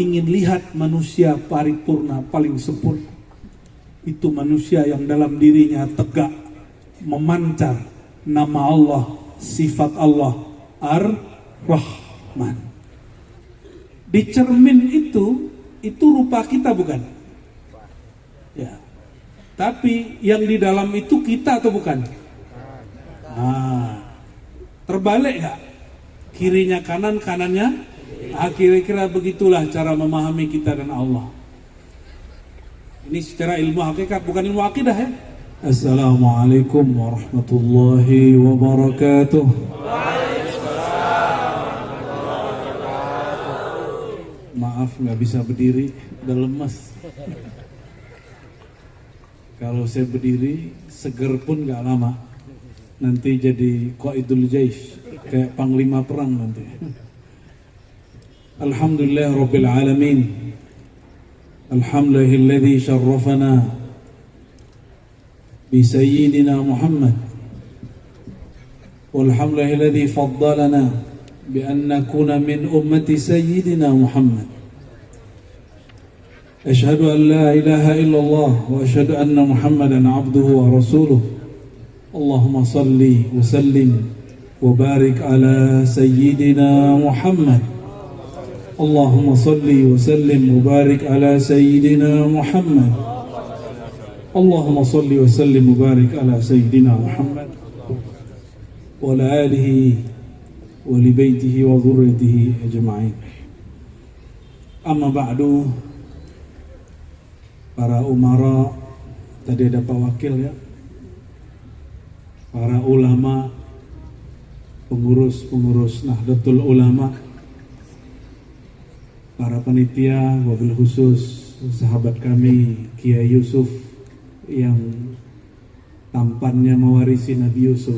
ingin lihat manusia paripurna paling sempurna, itu manusia yang dalam dirinya tegak memancar nama Allah, sifat Allah Ar-Rahman. Di cermin itu rupa kita bukan? Ya. Tapi yang di dalam itu kita atau bukan? Terbalik gak? Kirinya kanan, kanannya kira-kira begitulah cara memahami kita dan Allah. Ini secara ilmu hakikat, bukan ilmu akidah ya. Assalamualaikum warahmatullahi wabarakatuh. Maaf gak bisa berdiri, udah lemas. Kalau saya berdiri, seger pun gak lama. Nanti jadi qaidul jaish, kayak panglima perang nanti. Alhamdulillah Rabbil Alamin. Alhamdulillahilladzi syarrafana bi Sayyidina Muhammad. Walhamdulillahilladzi faddalana bi an nakuna min ummati Sayyidina Muhammad. Ashhadu an la ilaha illallah wa ashhadu anna Muhammadan abduhu wa rasuluh. Allahumma salli wa sallim wa barik ala Sayyidina Muhammad. Allahumma salli wa sallim wa barik ala Sayyidina Muhammad. Allahumma salli wa sallim wa barik ala Sayyidina Muhammad wa ala alihi wa li baitihi wa dhurriyyatihi ajma'in. Amma ba'du. Para umara, tadi ada Pak Wakil ya, para ulama, pengurus Nahdlatul Ulama, para panitia, wabil khusus sahabat kami Kiai Yusuf yang tampannya mewarisi Nabi Yusuf.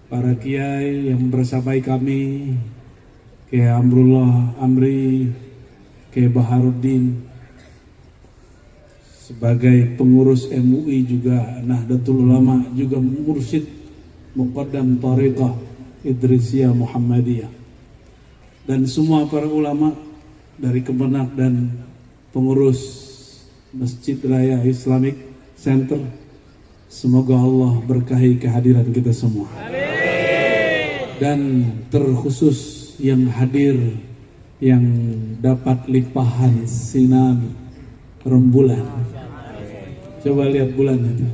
Para kiai yang bersamai kami, Kiai Amrullah Amri, Kiai Baharuddin, sebagai pengurus MUI juga Nahdlatul Ulama, juga mursyid Muqaddam Tariqah Idrisiyah Muhammadiyah, dan semua para ulama dari Kemenak dan pengurus Masjid Raya Islamic Center. Semoga Allah berkahi kehadiran kita semua. Amin. Dan terkhusus yang hadir, yang dapat limpahan sinar rembulan. Coba lihat bulan itu,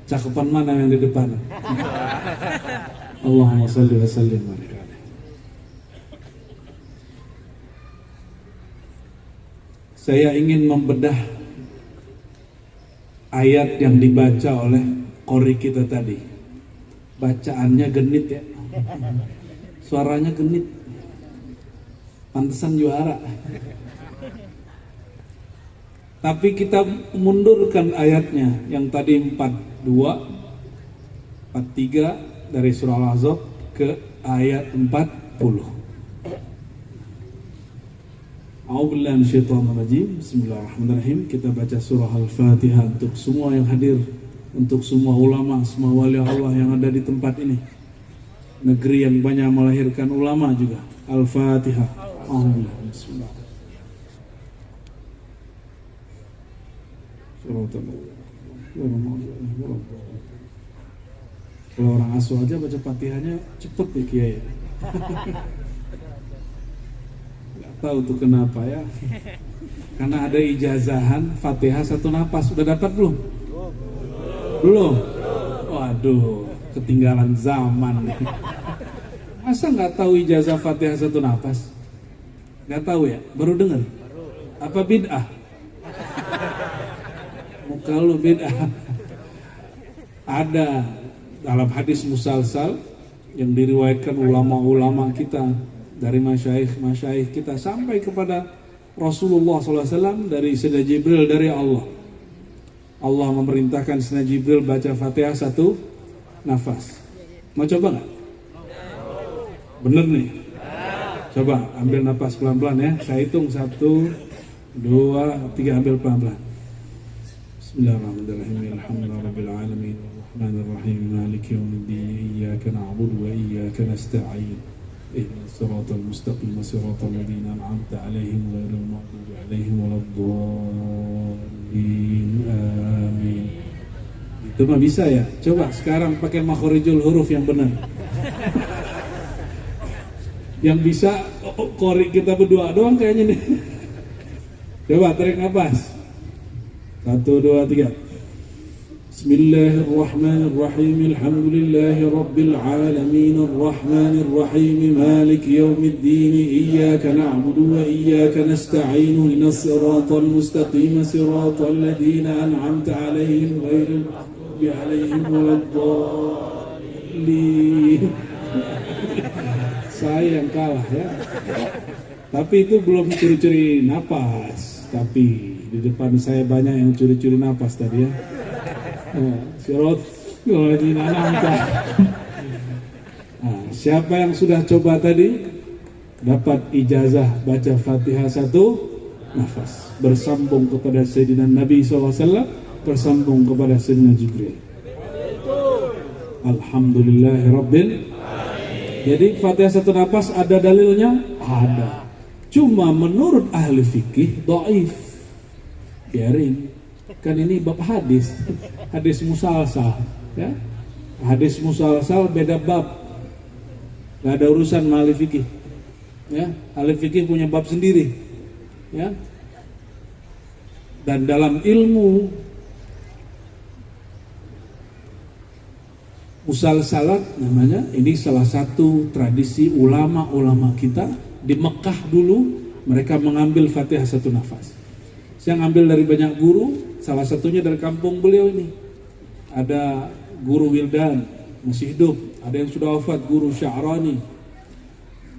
cakepan mana yang di depan? Allahumma shalli wa sallim. Saya ingin membedah ayat yang dibaca oleh qori kita tadi. Bacaannya genit ya, suaranya genit, pantesan juara. Tapi kita mundurkan ayatnya yang tadi 42, 43 dari surah Al-Ahzab ke ayat 40. A'udzubillahi minasyaitonir rajim. Bismillahirrahmanirrahim. Kita baca surah Al-Fatihah untuk semua yang hadir, untuk semua ulama, semua wali Allah yang ada di tempat ini. Negeri yang banyak melahirkan ulama juga. Al-Fatihah. Bismillah. Kalau orang asuh aja baca Fatihahnya cepet ya Kiai. Gak tahu tuh kenapa ya. Karena ada ijazahan Fatihah satu napas. Udah dapat belum? Belum? Waduh, ketinggalan zaman. Masa nggak tahu ijazah Fatihah satu napas? Nggak tahu ya? Baru dengar? Apa bid'ah? Muka lu bid'ah. Ada dalam hadis musalsal yang diriwayatkan ulama-ulama kita, dari masyayikh kita sampai kepada Rasulullah SAW, dari Sayyidina Jibril, dari Allah. Allah memerintahkan Sayyidina Jibril baca Fatihah satu nafas. Mau coba nggak? Bener nih? Coba ambil nafas pelan-pelan ya. Saya hitung 1, 2, 3, ambil pelan-pelan. Bismillahirrahmanirrahim. Alhamdulillahirabbil alamin. Bismillahirrahmanirrahim. Maliki yaumiddin. Iyyaka na'budu wa iyyaka nasta'in. Ihdinas siratal mustaqim, siratal ladzina an'amta 'alaihim ghairil maghdubi 'alaihim waladdallin. Amin. Itu mah bisa ya? Coba sekarang pakai makhorijul huruf yang benar. Yang bisa qori kita berdua doang kayaknya nih. Coba tarik nafas. 1, 2, 3. Bismillahirrahmanirrahim. Alhamdulillahi rabbil alamin arrahmanir rahim maliki yaumiddin iyyaka na'budu wa iyyaka nasta'in ihdinas siratal mustaqim siratal ladzina an'amta 'alaihim ghairil maghdubi 'alaihim waladdallin. Saya yang kalah ya. Tapi itu belum curi-curi napas. Tapi di depan saya banyak yang curi-curi napas tadi ya. Siapa yang sudah coba tadi dapat ijazah baca Fatihah 1 nafas, bersambung kepada Sayyidina Nabi SAW, bersambung kepada Sayyidina Jibril. Alhamdulillahirabbil. Jadi Fatihah 1 nafas ada dalilnya? Ada. Cuma menurut ahli fikih dhaif. Biarin. Kan ini bab hadis musalsal ya. Hadis musalsal beda bab, gak ada urusan sama ahli fikih ya. Ahli fikih punya bab sendiri ya. Dan dalam ilmu musalsalat namanya, ini salah satu tradisi ulama-ulama kita di Mekah dulu. Mereka mengambil Fatihah 1 nafas. Saya ngambil dari banyak guru, salah satunya dari kampung beliau ini. Ada guru Wildan, masih hidup. Ada yang sudah wafat, guru Sya'rani.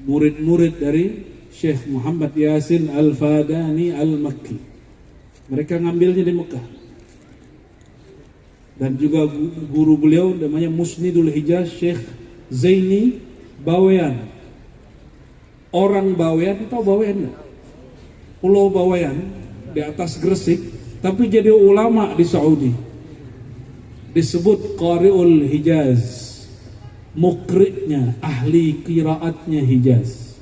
Murid-murid dari Syekh Muhammad Yasin Al-Fadani Al-Makki. Mereka ngambilnya di Mekah. Dan juga guru beliau namanya Musnidul Hijaz Syekh Zaini Bawean. Orang Bawean, tahu Bawean enggak? Pulau Bawean di atas Gresik, tapi jadi ulama di Saudi. Disebut Qari'ul Hijaz, mukri'nya, ahli qiraatnya Hijaz.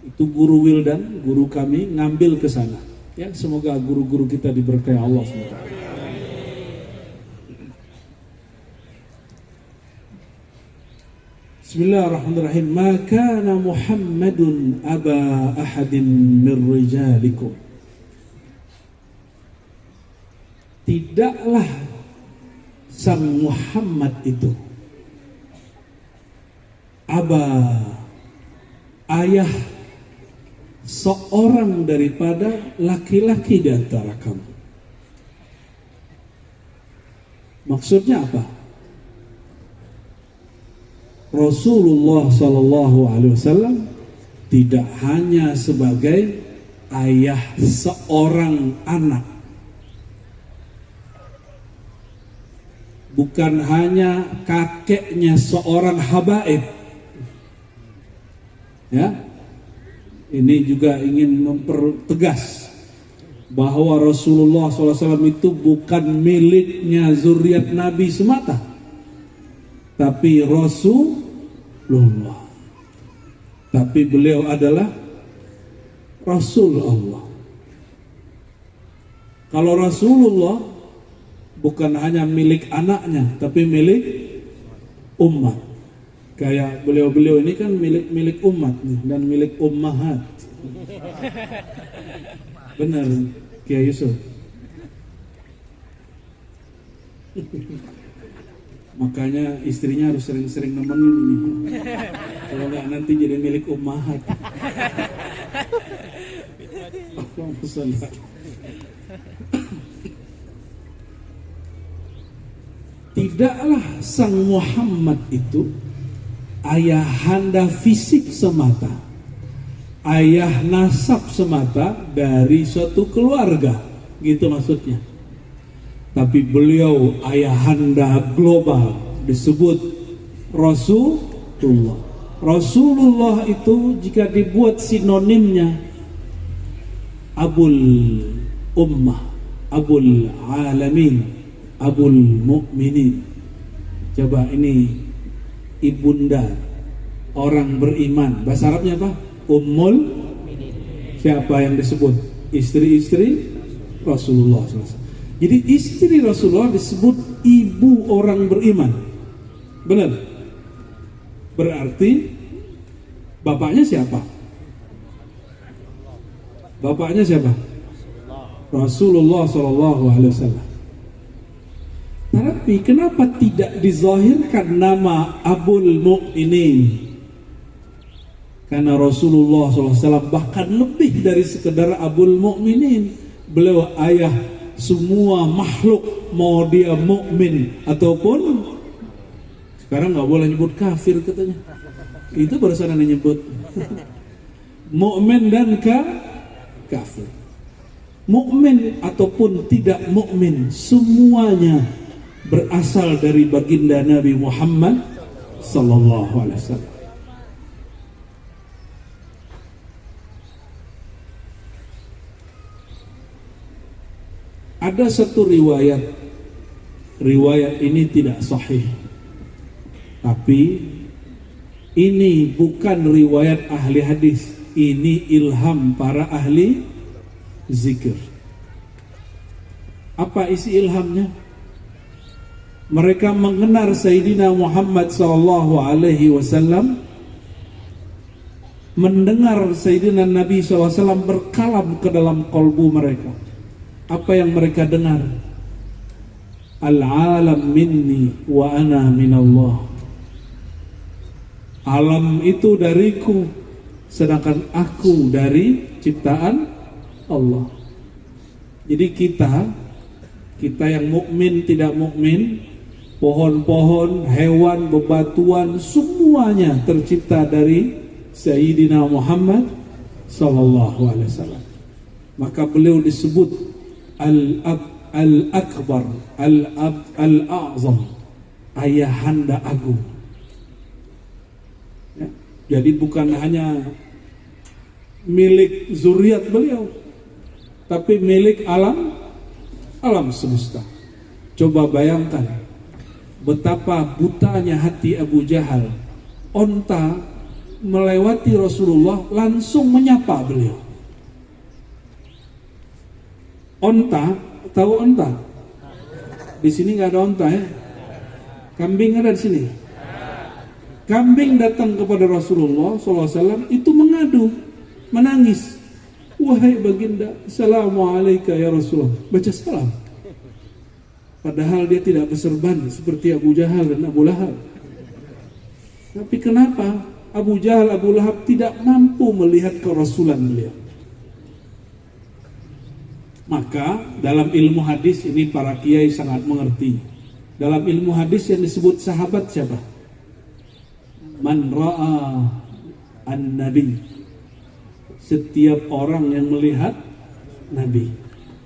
Itu guru Wildan, guru kami, ngambil ke sana. Ya, semoga guru-guru kita diberkahi Allah SWT. Bismillahirrahmanirrahim. Ma kana Muhammadun aba ahadin min rijalikum. Tidaklah sang Muhammad itu aba, ayah seorang daripada laki-laki di antara kamu. Maksudnya apa? Rasulullah SAW tidak hanya sebagai ayah seorang anak, bukan hanya kakeknya seorang habaib. Ya, ini juga ingin mempertegas bahwa Rasulullah SAW itu bukan miliknya zuriat Nabi semata, tapi Rasulullah. Tapi beliau adalah Rasul Allah. Kalau Rasulullah bukan hanya milik anaknya, tapi milik umat. Kayak beliau-beliau ini kan milik umat nih, dan milik ummahat. Benar, Kiai Yusuf. Makanya istrinya harus sering-sering nemenin ini. Kalau nggak nanti jadi milik ummahat. Tidaklah sang Muhammad itu ayahanda fisik semata, ayah nasab semata dari suatu keluarga, gitu maksudnya. Tapi beliau ayahanda global, disebut Rasulullah. Rasulullah itu jika dibuat sinonimnya Abul Ummah, Abul Alamin, Abul Mu'minin. Coba ini ibunda orang beriman. Bahasa Arabnya apa? Ummul. Siapa yang disebut? Istri-istri Rasulullah SAW. Jadi istri Rasulullah disebut ibu orang beriman. Benar? Berarti bapaknya siapa? Bapaknya siapa? Rasulullah SAW. Tapi kenapa tidak dizahirkan nama Abul Mukminin? Karena Rasulullah SAW bahkan lebih dari sekedar Abul Mukminin. Beliau ayah semua makhluk, mau dia mukmin ataupun sekarang nggak boleh nyebut kafir katanya. Itu baru sana nyebut mukmin dan kafir. Mukmin ataupun tidak mukmin, semuanya berasal dari baginda Nabi Muhammad sallallahu alaihi wasallam. Ada satu riwayat ini tidak sahih, tapi ini bukan riwayat ahli hadis, ini ilham para ahli zikir. Apa isi ilhamnya? Mereka mengenal Sayyidina Muhammad sallallahu alaihi wasallam, mendengar Sayyidina Nabi sallallahu alaihi wasallam berkalam ke dalam kalbu mereka. Apa yang mereka dengar? Al-alam minni wa ana minallah. Alam itu dariku, sedangkan aku dari ciptaan Allah. Jadi kita yang mukmin tidak mukmin, pohon-pohon, hewan, bebatuan, semuanya tercipta dari Sayyidina Muhammad sallallahu alaihi wasallam. Maka beliau disebut Al-Akbar, Al-A'zam, ayahanda agung. Ya, jadi bukan hanya milik zuriat beliau, tapi milik alam semesta. Coba bayangkan betapa butanya hati Abu Jahal. Onta melewati Rasulullah langsung menyapa beliau. Onta, tahu onta? Di sini nggak ada onta ya. Kambing ada di sini. Kambing datang kepada Rasulullah SAW itu mengadu, menangis. Wahai baginda, assalamualaikum ya Rasulullah. Baca salam. Padahal dia tidak berserban seperti Abu Jahal dan Abu Lahab. Tapi kenapa Abu Jahal, Abu Lahab tidak mampu melihat kerasulan beliau? Maka dalam ilmu hadis ini para kiai sangat mengerti. Dalam ilmu hadis yang disebut sahabat siapa? Man ra'a an-nabi. Setiap orang yang melihat Nabi.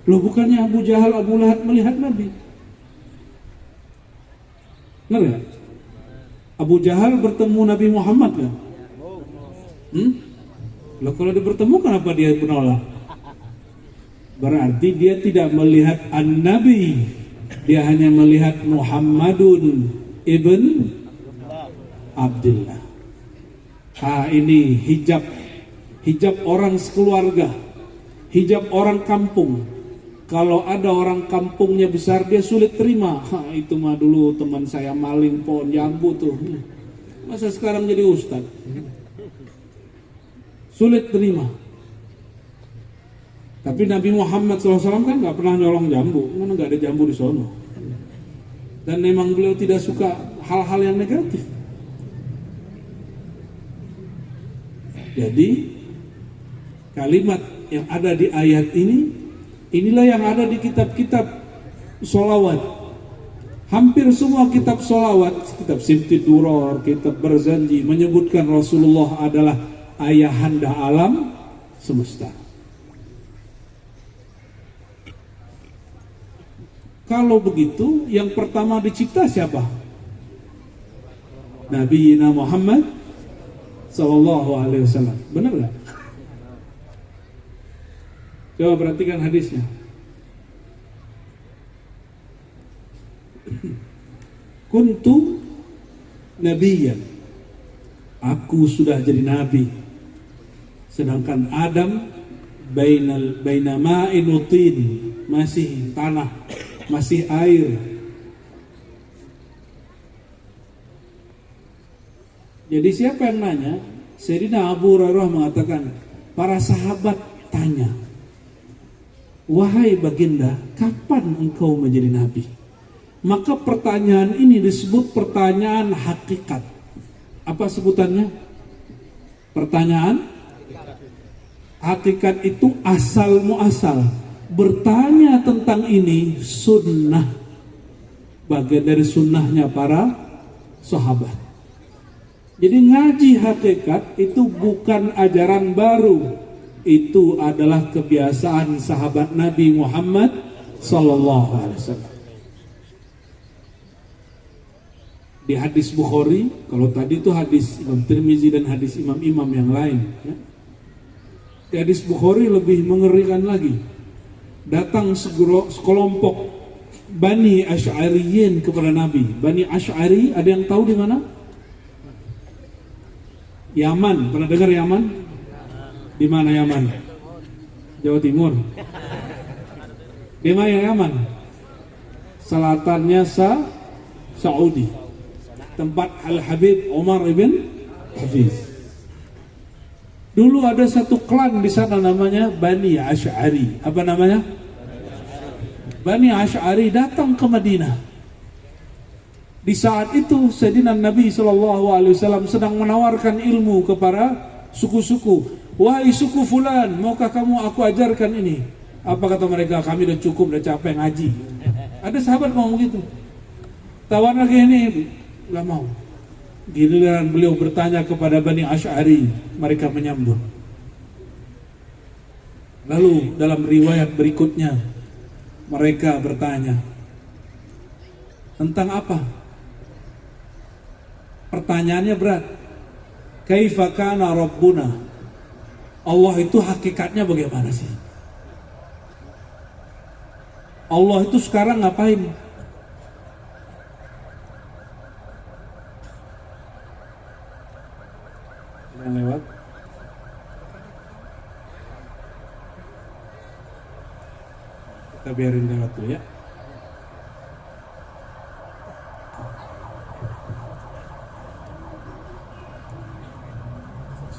Loh, bukannya Abu Jahal, Abu Lahab melihat Nabi? Benar gak? Abu Jahal bertemu Nabi Muhammad kan? Loh, kalau dia bertemu kenapa dia menolak? Berarti dia tidak melihat an-nabi, dia hanya melihat Muhammadun ibn Abdullah. Ini hijab orang sekeluarga, hijab orang kampung. Kalau ada orang kampungnya besar, dia sulit terima. Itu mah dulu teman saya maling pohon jambu tuh. Masa sekarang jadi ustaz? Sulit terima. Tapi Nabi Muhammad SAW kan nggak pernah nyolong jambu, mana nggak ada jambu di sono. Dan memang beliau tidak suka hal-hal yang negatif. Jadi kalimat yang ada di ayat ini, inilah yang ada di kitab-kitab sholawat. Hampir semua kitab sholawat, kitab Sifti Duror, kitab Berzanji menyebutkan Rasulullah adalah ayahanda alam semesta. Kalau begitu, yang pertama dicipta siapa? Nabi Muhammad Sallallahu Alaihi Wasallam. Benar nggak? Coba perhatikan hadisnya. Kuntu nabiyyan. Aku sudah jadi nabi. Sedangkan Adam baina ma'in wa tin, masih tanah, masih air. Jadi siapa yang nanya? Sayyidina Abu Hurairah mengatakan, para sahabat tanya, wahai baginda, kapan engkau menjadi nabi? Maka pertanyaan ini disebut pertanyaan hakikat. Apa sebutannya? Pertanyaan hakikat itu asal muasal. Bertanya tentang ini sunnah, bagian dari sunnahnya para sahabat. Jadi ngaji hakikat itu bukan ajaran baru. Itu adalah kebiasaan sahabat Nabi Muhammad sallallahu alaihi wasallam. Di hadis Bukhari, kalau tadi itu hadis Imam Tirmizi dan hadis imam-imam yang lain, ya. Di hadis Bukhari lebih mengerikan lagi. Datang sekelompok Bani Asy'ariyin kepada Nabi. Bani Asy'ari, ada yang tahu di mana? Yaman. Pernah dengar Yaman? Di mana Yaman? Jawa Timur. Di mana Yaman? Selatannya Saudi. Tempat Al-Habib Umar ibn Hafiz. Dulu ada satu klan di sana namanya Bani Asy'ari. Apa namanya? Bani Asy'ari datang ke Madinah. Di saat itu Sayyidina Nabi SAW sedang menawarkan ilmu kepada suku-suku. Wahai suku fulan, maukah kamu aku ajarkan ini? Apa kata mereka? Kami udah cukup, udah capek ngaji. Ada sahabat ngomong gitu. Tawar lagi ini, gak mau. Giliran beliau bertanya kepada Bani Asy'ari, mereka menyambut. Lalu dalam riwayat berikutnya, mereka bertanya tentang apa? Pertanyaannya berat. Kaifa kana Rabbuna? Allah itu hakikatnya bagaimana sih? Allah itu sekarang ngapain? Yang lewat. Kita biarin lewat dulu ya.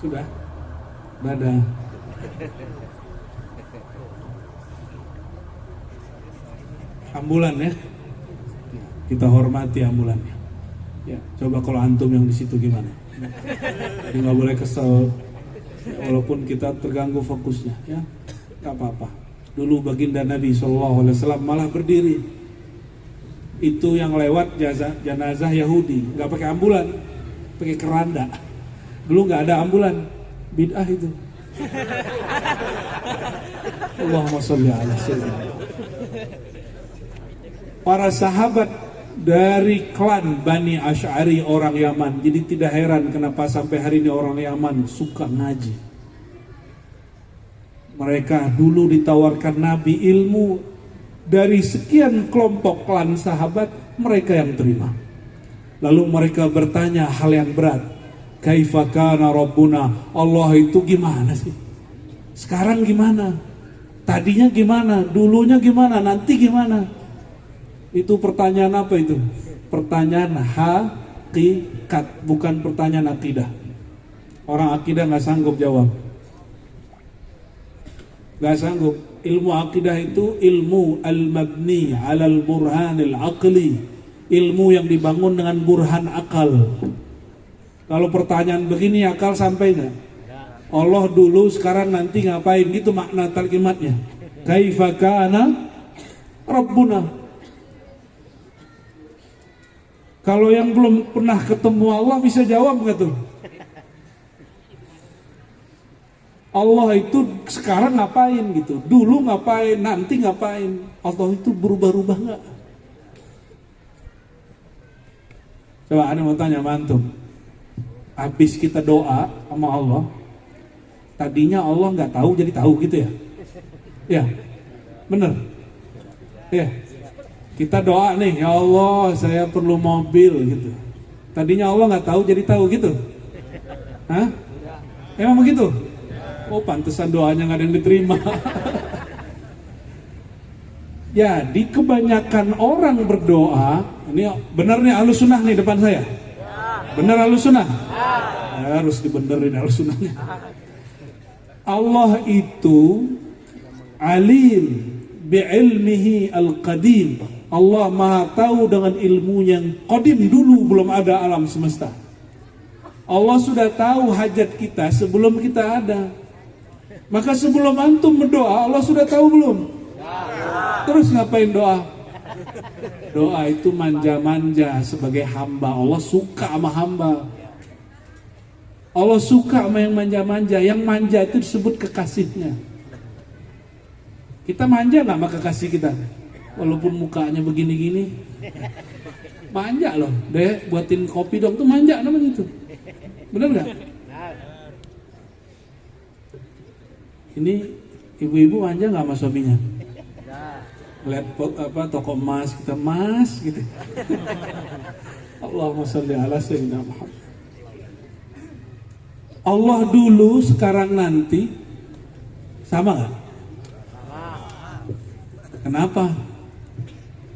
Sudah. Dadah. Ambulan ya. Kita hormati ambulannya. Ya, coba kalau antum yang di situ gimana? Jadi nggak boleh kesel, walaupun kita terganggu fokusnya, ya, nggak apa-apa. Dulu baginda Nabi SAW malah berdiri. Itu yang lewat jenazah Yahudi, nggak pakai ambulan, pakai keranda. Dulu nggak ada ambulan, bid'ah itu. Allahumma sholli ala sayyidina. Para sahabat dari klan Bani Asy'ari orang Yaman. Jadi tidak heran kenapa sampai hari ini orang Yaman suka ngaji. Mereka dulu ditawarkan Nabi ilmu, dari sekian kelompok klan sahabat, mereka yang terima. Lalu mereka bertanya hal yang berat. Kaifa kana Rabbuna? Allah itu gimana sih? Sekarang gimana? Tadinya gimana? Dulunya gimana? Nanti gimana? Itu pertanyaan apa itu? Pertanyaan hakikat, bukan pertanyaan akidah. Orang akidah nggak sanggup jawab. Nggak sanggup. Ilmu akidah itu ilmu al-mabni alal burhanil aqli. Ilmu yang dibangun dengan burhan akal. Kalau pertanyaan begini akal sampai nggak? Allah dulu, sekarang, nanti ngapain? Gitu makna kalimatnya. Kaifa kana Rabbuna? Kalau yang belum pernah ketemu Allah bisa jawab nggak tuh? Allah itu sekarang ngapain gitu? Dulu ngapain? Nanti ngapain? Allah itu berubah-ubah nggak? Coba ada mau tanya mantum. Habis kita doa sama Allah, tadinya Allah nggak tahu jadi tahu gitu ya? Ya, bener. Ya, kita doa nih, ya Allah saya perlu mobil gitu. Tadinya Allah nggak tahu jadi tahu gitu. Hah? Emang begitu? Oh, pantesan doanya nggak ada yang diterima. Jadi kebanyakan orang berdoa, ini benar nih Ahlus Sunnah nih depan saya. Benar Ahlus Sunnah? Ya, harus dibenerin Ahlus Sunnahnya. Allah itu alim bi'ilmihi al-qadim. Allah maha tahu dengan ilmu yang qadim, dulu belum ada alam semesta. Allah sudah tahu hajat kita sebelum kita ada. Maka sebelum antum berdoa, Allah sudah tahu belum? Terus ngapain doa? Doa itu manja-manja sebagai hamba. Allah suka sama hamba. Allah suka sama yang manja-manja. Yang manja itu disebut kekasihnya. Kita manja gak sama kekasih kita? Walaupun mukanya begini-gini, manja loh. Deh, buatin kopi dong, tuh manja namanya itu. Bener gak? Ini ibu-ibu manja gak sama suaminya? Lihat toko emas, kita emas gitu. Allahumma sholli ala sayyidina Muhammad. Allah dulu, sekarang, nanti sama gak? Kenapa?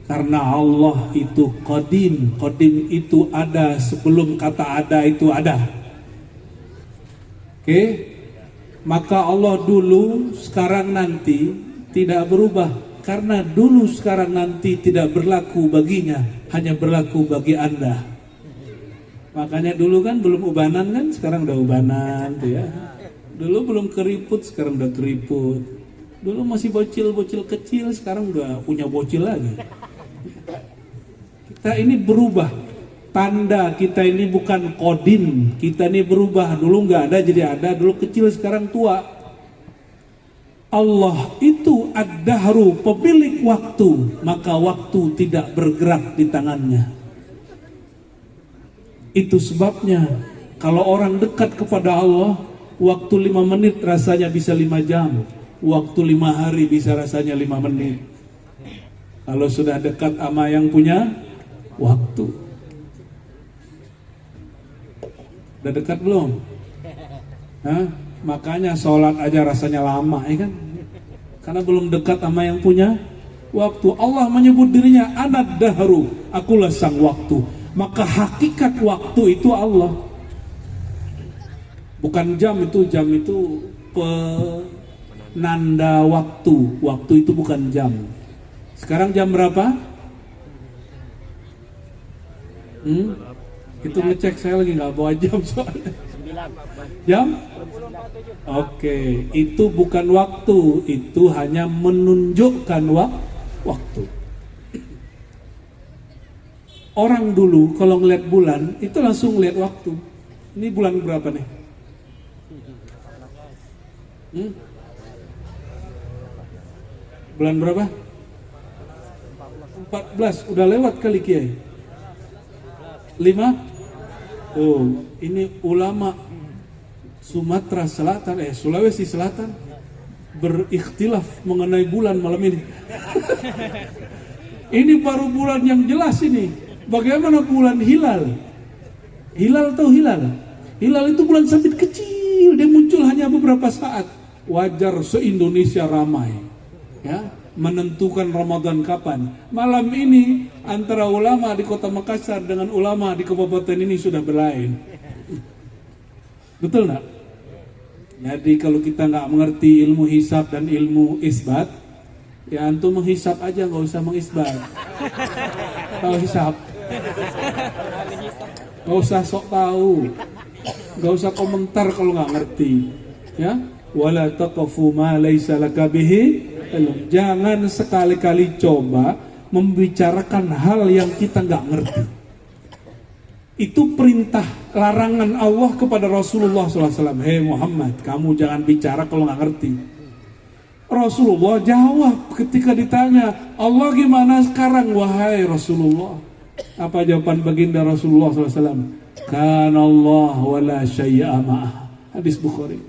Karena Allah itu qadim. Qadim itu ada sebelum kata ada itu ada. Oke? Maka Allah dulu, sekarang, nanti tidak berubah. Karena dulu, sekarang, nanti tidak berlaku baginya, hanya berlaku bagi Anda. Makanya dulu kan belum ubanan kan, sekarang udah ubanan tuh ya. Dulu belum keriput, sekarang udah keriput. Dulu masih bocil-bocil kecil, sekarang udah punya bocil lagi. Kita ini berubah. Tanda kita ini bukan kodim. Kita ini berubah. Dulu nggak ada jadi ada. Dulu kecil sekarang tua. Allah itu ad-dahru, pemilik waktu. Maka waktu tidak bergerak di tangannya. Itu sebabnya kalau orang dekat kepada Allah, waktu 5 menit rasanya bisa 5 jam. Waktu 5 hari bisa rasanya 5 menit. Kalau sudah dekat sama yang punya waktu. Udah dekat belum? Hah? Makanya sholat aja rasanya lama, ya kan? Karena belum dekat sama yang punya waktu. Allah menyebut dirinya anad dahru, akulah sang waktu. Maka hakikat waktu itu Allah. Bukan jam itu penanda waktu. Waktu itu bukan jam. Sekarang jam berapa? Itu ngecek, saya lagi nggak bawa jam soalnya. Jam? Oke, itu bukan waktu, itu hanya menunjukkan waktu. Orang dulu kalau ngeliat bulan itu langsung ngeliat waktu. Ini bulan berapa nih? Bulan berapa? 14, udah lewat kali Kiai. 5? Oh, ini ulama Sumatera Selatan, Sulawesi Selatan berikhtilaf mengenai bulan malam ini. Ini baru bulan yang jelas ini. Bagaimana bulan hilal? Hilal tahu hilal? Hilal itu bulan sabit kecil, dia muncul hanya beberapa saat. Wajar se-Indonesia ramai, ya, menentukan Ramadan kapan. Malam ini antara ulama di Kota Makassar dengan ulama di kabupaten ini sudah berlain. Betul nggak? Jadi kalau kita nggak mengerti ilmu hisab dan ilmu isbat, ya antum menghisab aja, nggak usah mengisbat. Tahu hisab? Nggak usah sok tahu, nggak usah komentar kalau nggak ngerti. Ya, wala taqfu ma laysa laka bihi ilm. Jangan sekali-kali coba membicarakan hal yang kita nggak ngerti. Itu perintah, larangan Allah kepada Rasulullah SAW. Hei Muhammad, kamu jangan bicara kalau nggak ngerti. Rasulullah jawab ketika ditanya, Allah gimana sekarang wahai Rasulullah? Apa jawaban baginda Rasulullah SAW? Kana Allah wala syai'a ma'ah. Hadis Bukhari.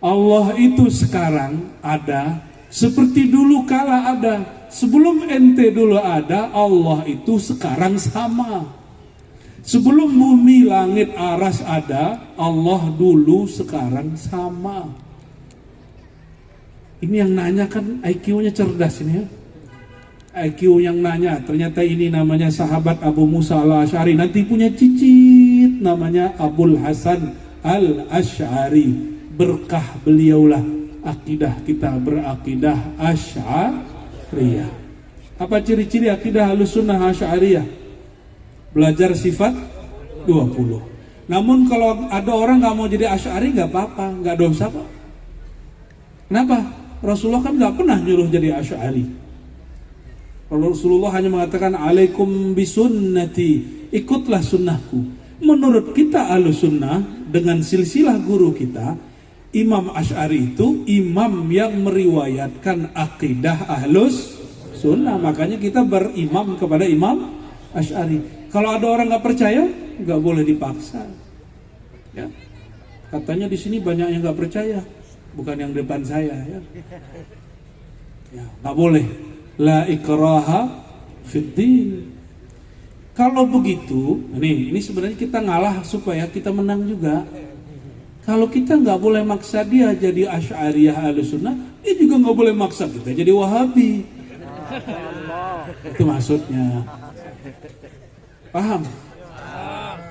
Allah itu sekarang ada seperti dulu kala ada. Sebelum ente dulu ada, Allah itu sekarang sama. Sebelum bumi, langit, aras ada, Allah dulu, sekarang sama. Ini yang nanya kan IQ-nya cerdas ini ya. IQ yang nanya, ternyata ini namanya sahabat Abu Musa al-Asy'ari. Nanti punya cicit namanya Abul Hasan al-Asy'ari. Berkah beliaulah akidah kita berakidah Asy'ariyah. Apa ciri-ciri akidah Ahlussunnah Asy'ariyah? Belajar sifat 20. Namun kalau ada orang gak mau jadi Asy'ari gak apa-apa, gak dosa Pak. Kenapa? Rasulullah kan gak pernah nyuruh jadi Asy'ari. Rasulullah hanya mengatakan alaikum bisunnati, ikutlah sunnahku. Menurut kita Ahlussunnah, dengan silsilah guru kita, Imam Asy'ari itu imam yang meriwayatkan akidah Ahlussunnah. Makanya kita berimam kepada Imam Asy'ari. Kalau ada orang nggak percaya, nggak boleh dipaksa. Ya, katanya di sini banyak yang nggak percaya, bukan yang depan saya. Ya, nggak boleh. La ikraha fiddin. Kalau begitu, ini sebenarnya kita ngalah supaya kita menang juga. Kalau kita nggak boleh maksa dia jadi Asy'ariyah Ahlussunnah, dia juga nggak boleh maksa kita jadi Wahabi. Itu maksudnya. Paham?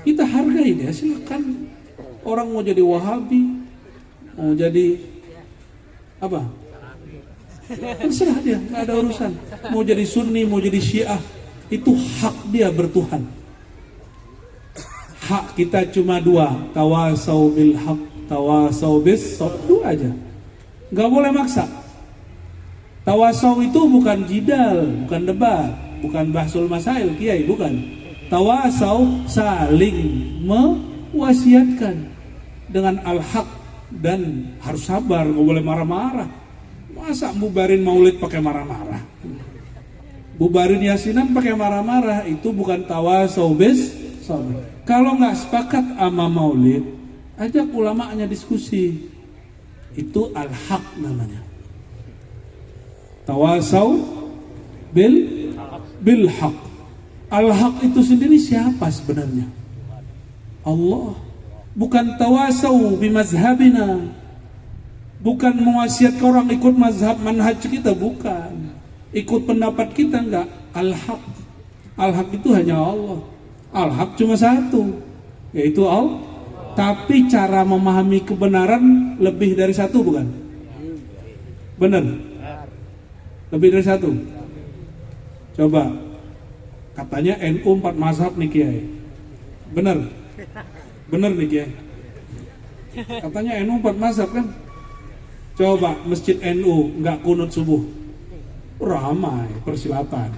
Kita hargai dia, silakan. Orang mau jadi Wahabi, mau jadi apa? Terserah dia, nggak ada urusan. Mau jadi Sunni, mau jadi Syiah, itu hak dia bertuhan. Hak kita cuma dua, tawasau bil haq, tawasau bis sabr, dua aja. Nggak boleh maksa. Tawasau itu bukan jidal, bukan debat, bukan bahsul masail, kiai, bukan. Tawasau saling mewasiatkan dengan al-haq dan harus sabar, nggak boleh marah-marah. Masa bubarin maulid pakai marah-marah? Bubarin yasinan pakai marah-marah, itu bukan tawasau bis sabr. Kalau nggak sepakat sama maulid, ajak ulamanya diskusi. Itu al-haq namanya. Tawasau bil haq. Al-haq itu sendiri siapa sebenarnya? Allah. Bukan tawasau bimazhabina. Bukan mewasiatkan orang ikut mazhab manhaj kita, bukan. Ikut pendapat kita, enggak. Al-haq. Al-haq itu hanya Allah. Al-haq cuma satu, yaitu Allah. Tapi cara memahami kebenaran lebih dari satu, bukan? Benar? Lebih dari satu? Coba. Katanya NU 4 mazhab nih Kiai. Bener? Bener nih Kiai. Katanya NU 4 mazhab kan? Coba masjid NU nggak kunut subuh, ramai, persilatan.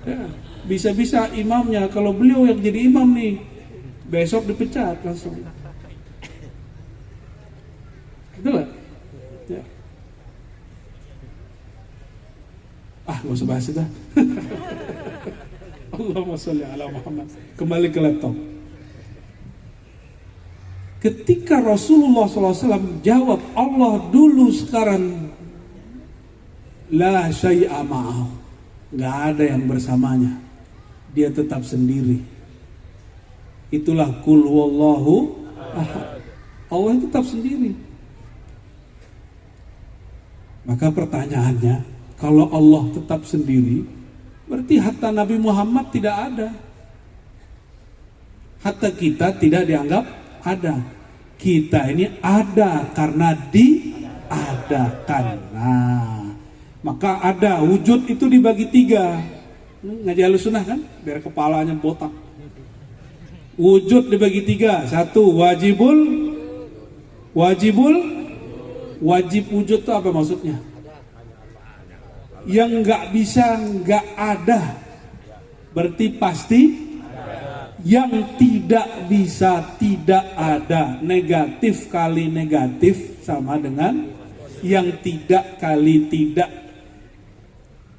Ya, bisa-bisa imamnya, kalau beliau yang jadi imam nih, besok dipecat langsung. Betul gak? Ya. Gak usah bahas itu. Allahumma sholli ala Muhammad. Kembali ke laptop. Ketika Rasulullah SAW jawab Allah dulu sekarang la syai'a ma'ahu, gak ada yang bersamanya, dia tetap sendiri. Itulah kul huwallahu ahad. Allah tetap sendiri. Maka pertanyaannya, kalau Allah tetap sendiri, berarti hatta Nabi Muhammad tidak ada. Hatta kita tidak dianggap ada. Kita ini ada karena diadakan. Nah, maka ada, wujud itu dibagi 3. Ngaji Ahlussunnah kan? Biar kepalanya botak. Wujud dibagi 3. 1, wajib wujud itu apa maksudnya? Yang nggak bisa nggak ada, berarti pasti. Yang tidak bisa tidak ada. Negatif kali negatif sama dengan yang tidak kali tidak.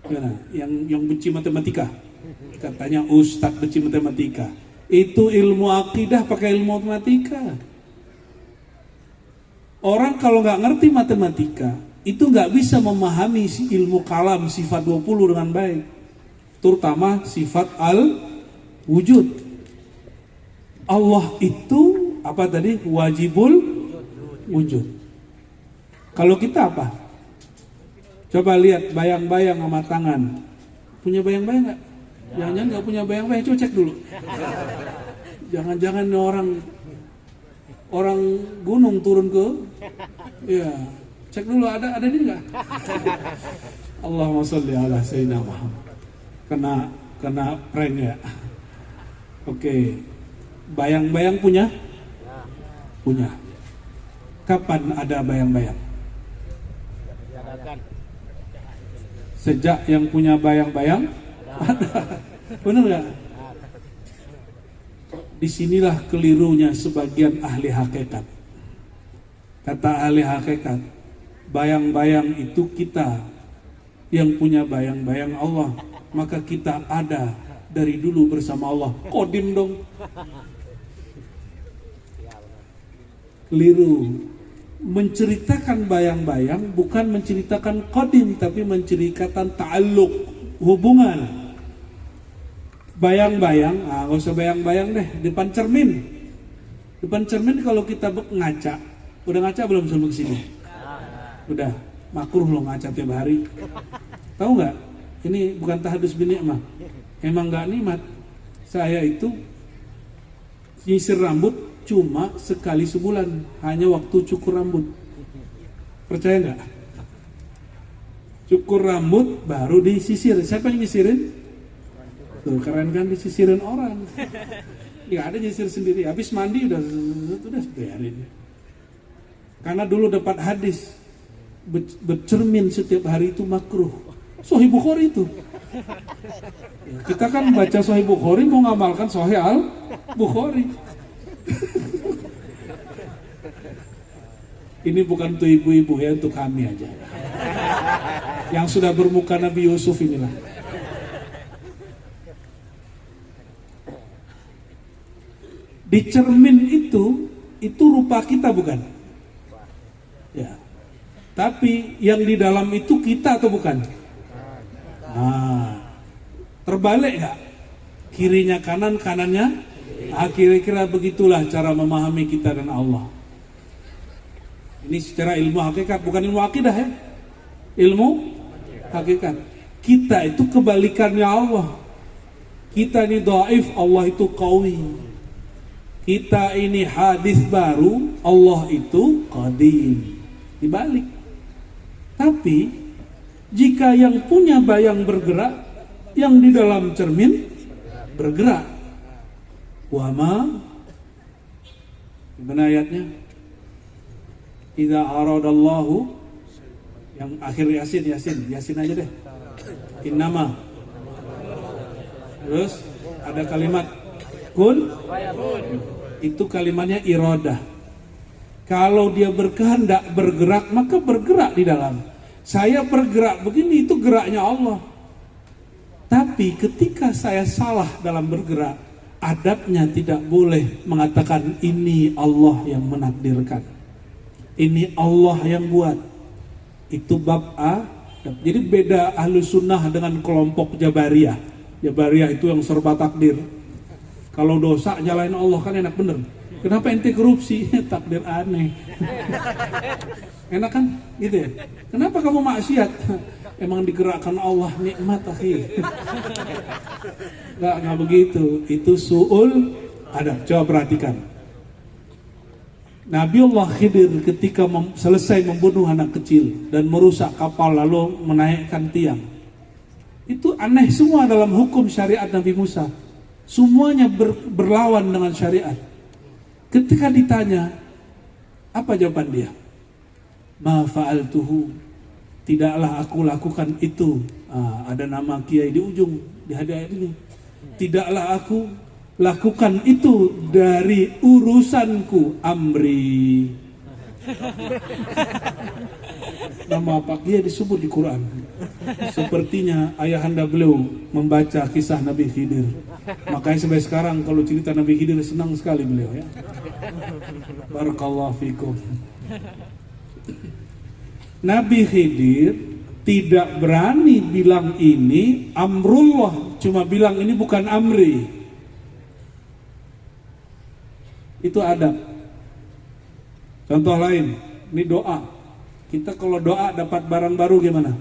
Nah, yang benci matematika, katanya Ustadz benci matematika, itu ilmu akidah pakai ilmu matematika. Orang kalau nggak ngerti matematika, itu nggak bisa memahami ilmu kalam sifat 20 dengan baik, terutama sifat al-wujud. Allah itu apa tadi? Wajibul wujud. Kalau kita apa? Coba lihat bayang-bayang sama tangan. Punya bayang-bayang nggak? Jangan-jangan nggak punya bayang-bayang, coba cek dulu. Jangan-jangan orang gunung turun ke, ya cek dulu ada ini nggak? Allahumma sholli ala sayyidina Muhammad. Kena prank ya. Oke, bayang-bayang punya? Punya. Kapan ada bayang-bayang? Sejak yang punya bayang-bayang ada. Benar nggak? Disinilah kelirunya sebagian ahli hakikat. Kata ahli hakikat, bayang-bayang itu kita yang punya bayang-bayang Allah, maka kita ada dari dulu bersama Allah. Kodim dong. Keliru. Menceritakan bayang-bayang bukan menceritakan kodim, tapi menceritakan ta'alluq, hubungan. Bayang-bayang, gak usah bayang-bayang deh, depan cermin. Depan cermin kalau kita ngaca, udah ngaca belum sebelum sini? Udah, makruh lo ngaca tiap hari. Tahu nggak? Ini bukan tahadus bin nikmah. Emang nggak nikmat. Saya itu nyisir rambut cuma sekali sebulan, hanya waktu cukur rambut. Percaya nggak? Cukur rambut baru disisir. Siapa yang nyisirin? Tuh, keren kan, disisirin orang. Ya ada nyisir sendiri. Habis mandi udah biarin. Karena dulu dapat hadis bercermin setiap hari itu makruh. Sahih Bukhari itu. Ya, kita kan baca Sahih Bukhari mau ngamalkan Sahih Al-Bukhari. Ini bukan untuk ibu-ibu ya, untuk kami aja. Yang sudah bermuka Nabi Yusuf inilah. Di cermin itu rupa kita bukan? Ya. Tapi yang di dalam itu kita atau bukan? Nah, terbalik nggak? Kirinya kanan, kanannya? Kira-kira begitulah cara memahami kita dan Allah. Ini secara ilmu hakikat, bukan ilmu akidah ya. Ilmu hakikat. Kita itu kebalikannya Allah. Kita ini dhaif, Allah itu qawi. Kita ini hadis baru, Allah itu qadim. Dibalik. Tapi jika yang punya bayang bergerak, yang di dalam cermin bergerak. Wama, gimana ayatnya? Idza aradallahu, yang akhir Yasin aja deh. Innama. Terus ada kalimat kun, itu kalimatnya iradah. Kalau dia berkehendak bergerak, maka bergerak di dalam. Saya bergerak begini, itu geraknya Allah. Tapi ketika saya salah dalam bergerak, adabnya tidak boleh mengatakan ini Allah yang menakdirkan, ini Allah yang buat. Itu bab A. Jadi beda ahlu sunnah dengan kelompok Jabariyah. Jabariyah itu yang serba takdir. Kalau dosa nyalain Allah kan enak bener. Kenapa ente korupsi? Takdir aneh. Enak kan? Gitu ya. Kenapa kamu maksiat? Emang digerakkan Allah, nikmat akhi. Nggak begitu. Itu su'ul adab. Coba perhatikan. Nabiullah Khidir ketika selesai membunuh anak kecil dan merusak kapal lalu menaikkan tiang. Itu aneh semua dalam hukum syariat Nabi Musa. Semuanya berlawan dengan syariat. Ketika ditanya, apa jawaban dia? Ma fa'altuhu, tidaklah aku lakukan itu. Ada nama kiai di ujung di hadiah ini. Tidaklah aku lakukan itu dari urusanku, amri. Nama Pak Kiai disebut di Quran. Sepertinya ayahanda beliau membaca kisah Nabi Khidir. Makanya sampai sekarang kalau cerita Nabi Khidir senang sekali beliau ya. Barakallahu fikum. Nabi Khidir tidak berani bilang ini amrullah, cuma bilang ini bukan amri. Itu adab. Contoh lain, ini doa. Kita kalau doa dapat barang baru gimana?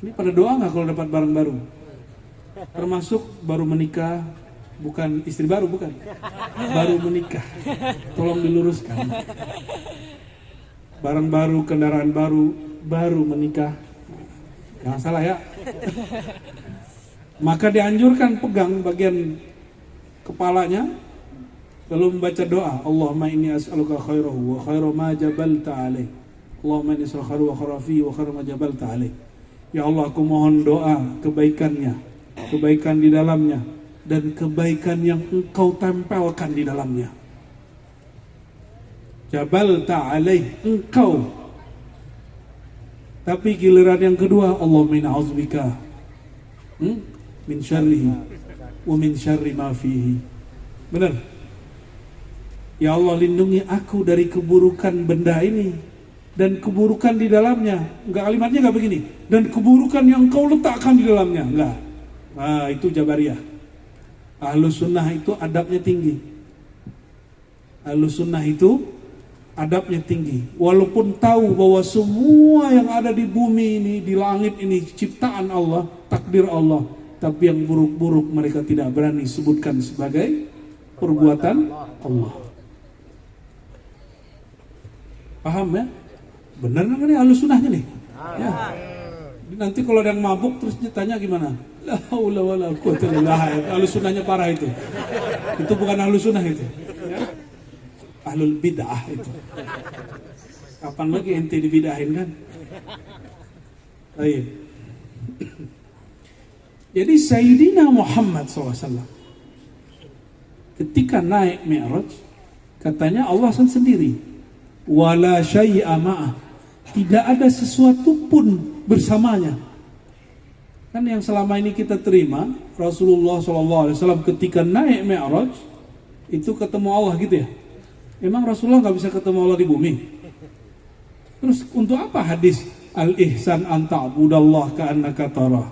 Ini pada doa nggak kalau dapat barang baru? Termasuk baru menikah, bukan istri baru, bukan. Baru menikah. Tolong diluruskan. Barang baru, kendaraan baru, baru menikah. Jangan salah ya. Maka dianjurkan pegang bagian kepalanya lalu membaca doa, Allahumma inni as'aluka khairahu wa khairu ma jabalta alaih. Allahumma inni as'aluka khairu wa kharafi wa khairu ma jabalta alaih. Ya Allah, aku mohon doa kebaikannya, kebaikan di dalamnya dan kebaikan yang engkau tempelkan di dalamnya. Jabalta alaih, engkau. Tapi giliran yang kedua, Allahumma inna a'udzubika min syarrihi wa min syarri ma fihi. Benar? Ya Allah, lindungi aku dari keburukan benda ini dan keburukan di dalamnya. Enggak, kalimatnya enggak begini. Dan keburukan yang kau letakkan di dalamnya. Enggak. Nah, itu Jabariyah. Ahlus sunnah itu adabnya tinggi. Ahlus sunnah itu adabnya tinggi. Walaupun tahu bahwa semua yang ada di bumi ini, di langit ini ciptaan Allah, takdir Allah, tapi yang buruk-buruk mereka tidak berani sebutkan sebagai perbuatan Allah. Paham ya? Benar nggak nih ahlus sunnahnya nih? Ya. Nanti kalau ada yang mabuk terus ditanya gimana? La haula wala quwwata illa billah. Ahlus sunnahnya parah itu. Itu bukan ahlus sunnah itu. Ya. Ahlul bid'ah itu. Kapan lagi ente dibidahin kan? Baik. Jadi Sayyidina Muhammad SAW ketika naik Mi'raj, katanya Allah sendiri. Wala syai'a ma'ah. Tidak ada sesuatu pun bersamanya. Kan yang selama ini kita terima, Rasulullah SAW ketika naik Mi'raj itu ketemu Allah gitu ya. Emang Rasulullah gak bisa ketemu Allah di bumi? Terus untuk apa hadis al-ihsan an ta'budallah ka'annaka tarah?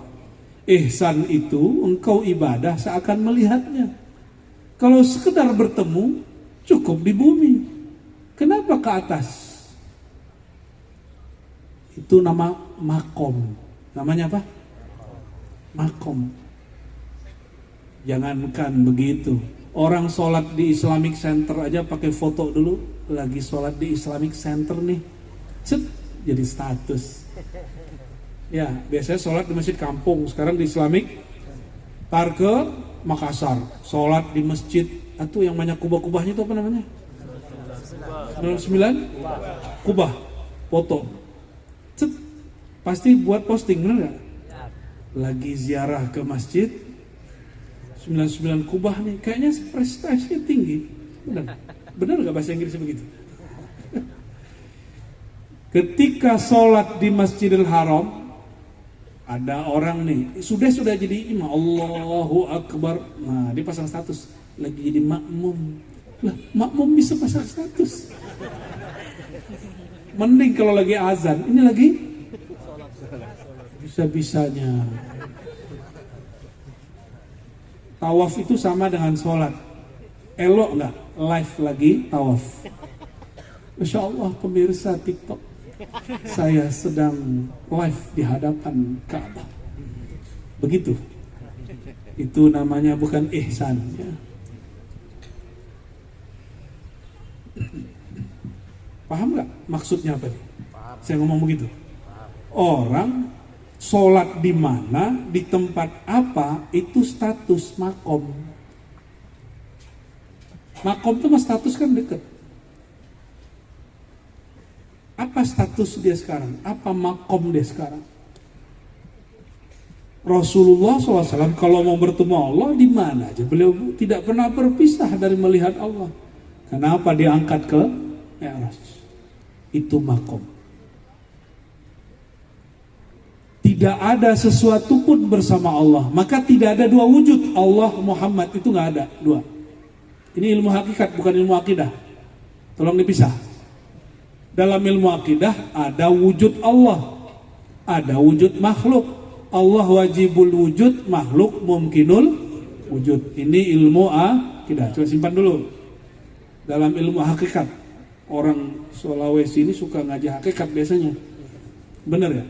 Ihsan itu engkau ibadah seakan melihatnya. Kalau sekedar bertemu cukup di bumi. Kenapa ke atas? Itu nama makom. Namanya apa? Makom. Jangankan begitu. Orang sholat di Islamic Center aja pakai foto dulu. Lagi sholat di Islamic Center nih. Cet, jadi status. Ya, biasanya sholat di masjid kampung. Sekarang di Islamic. Tar ke Makassar. Sholat di masjid. Atau yang banyak kubah-kubahnya itu apa namanya? 99? Kubah. Foto. Cet, pasti buat posting, bener gak? Lagi ziarah ke masjid 99 kubah nih, kayaknya prestasinya tinggi. Benar gak bahasa Inggrisnya begitu? Ketika sholat di Masjidil Haram, ada orang nih sudah jadi imam, Allahu Akbar. Nah, dia pasang status lagi jadi makmum. Lah, makmum bisa pasang status. Mending kalau lagi azan, ini lagi bisa-bisanya. Tawaf itu sama dengan sholat. Elok nggak? Live lagi tawaf. Masya Allah pemirsa TikTok, saya sedang live di hadapan Ka'bah. Begitu. Itu namanya bukan ihsan. Ya. Paham nggak maksudnya apa nih? Saya ngomong begitu. Orang sholat di mana, di tempat apa, itu status makom. Makom itu mas status kan deket. Apa status dia sekarang? Apa makom dia sekarang? Rasulullah SAW kalau mau bertemu Allah di mana aja, beliau tidak pernah berpisah dari melihat Allah. Kenapa diangkat ke Mi'raj? Itu makom. Tidak ada sesuatu pun bersama Allah. Maka tidak ada dua wujud. Allah, Muhammad, itu gak ada dua. Ini ilmu hakikat, bukan ilmu akidah. Tolong dipisah. Dalam ilmu akidah ada wujud Allah, ada wujud makhluk. Allah wajibul wujud, makhluk mumkinul wujud. Ini ilmu akidah. Coba simpan dulu. dalam ilmu hakikat. Orang Sulawesi ini suka ngaji hakikat biasanya. Bener ya?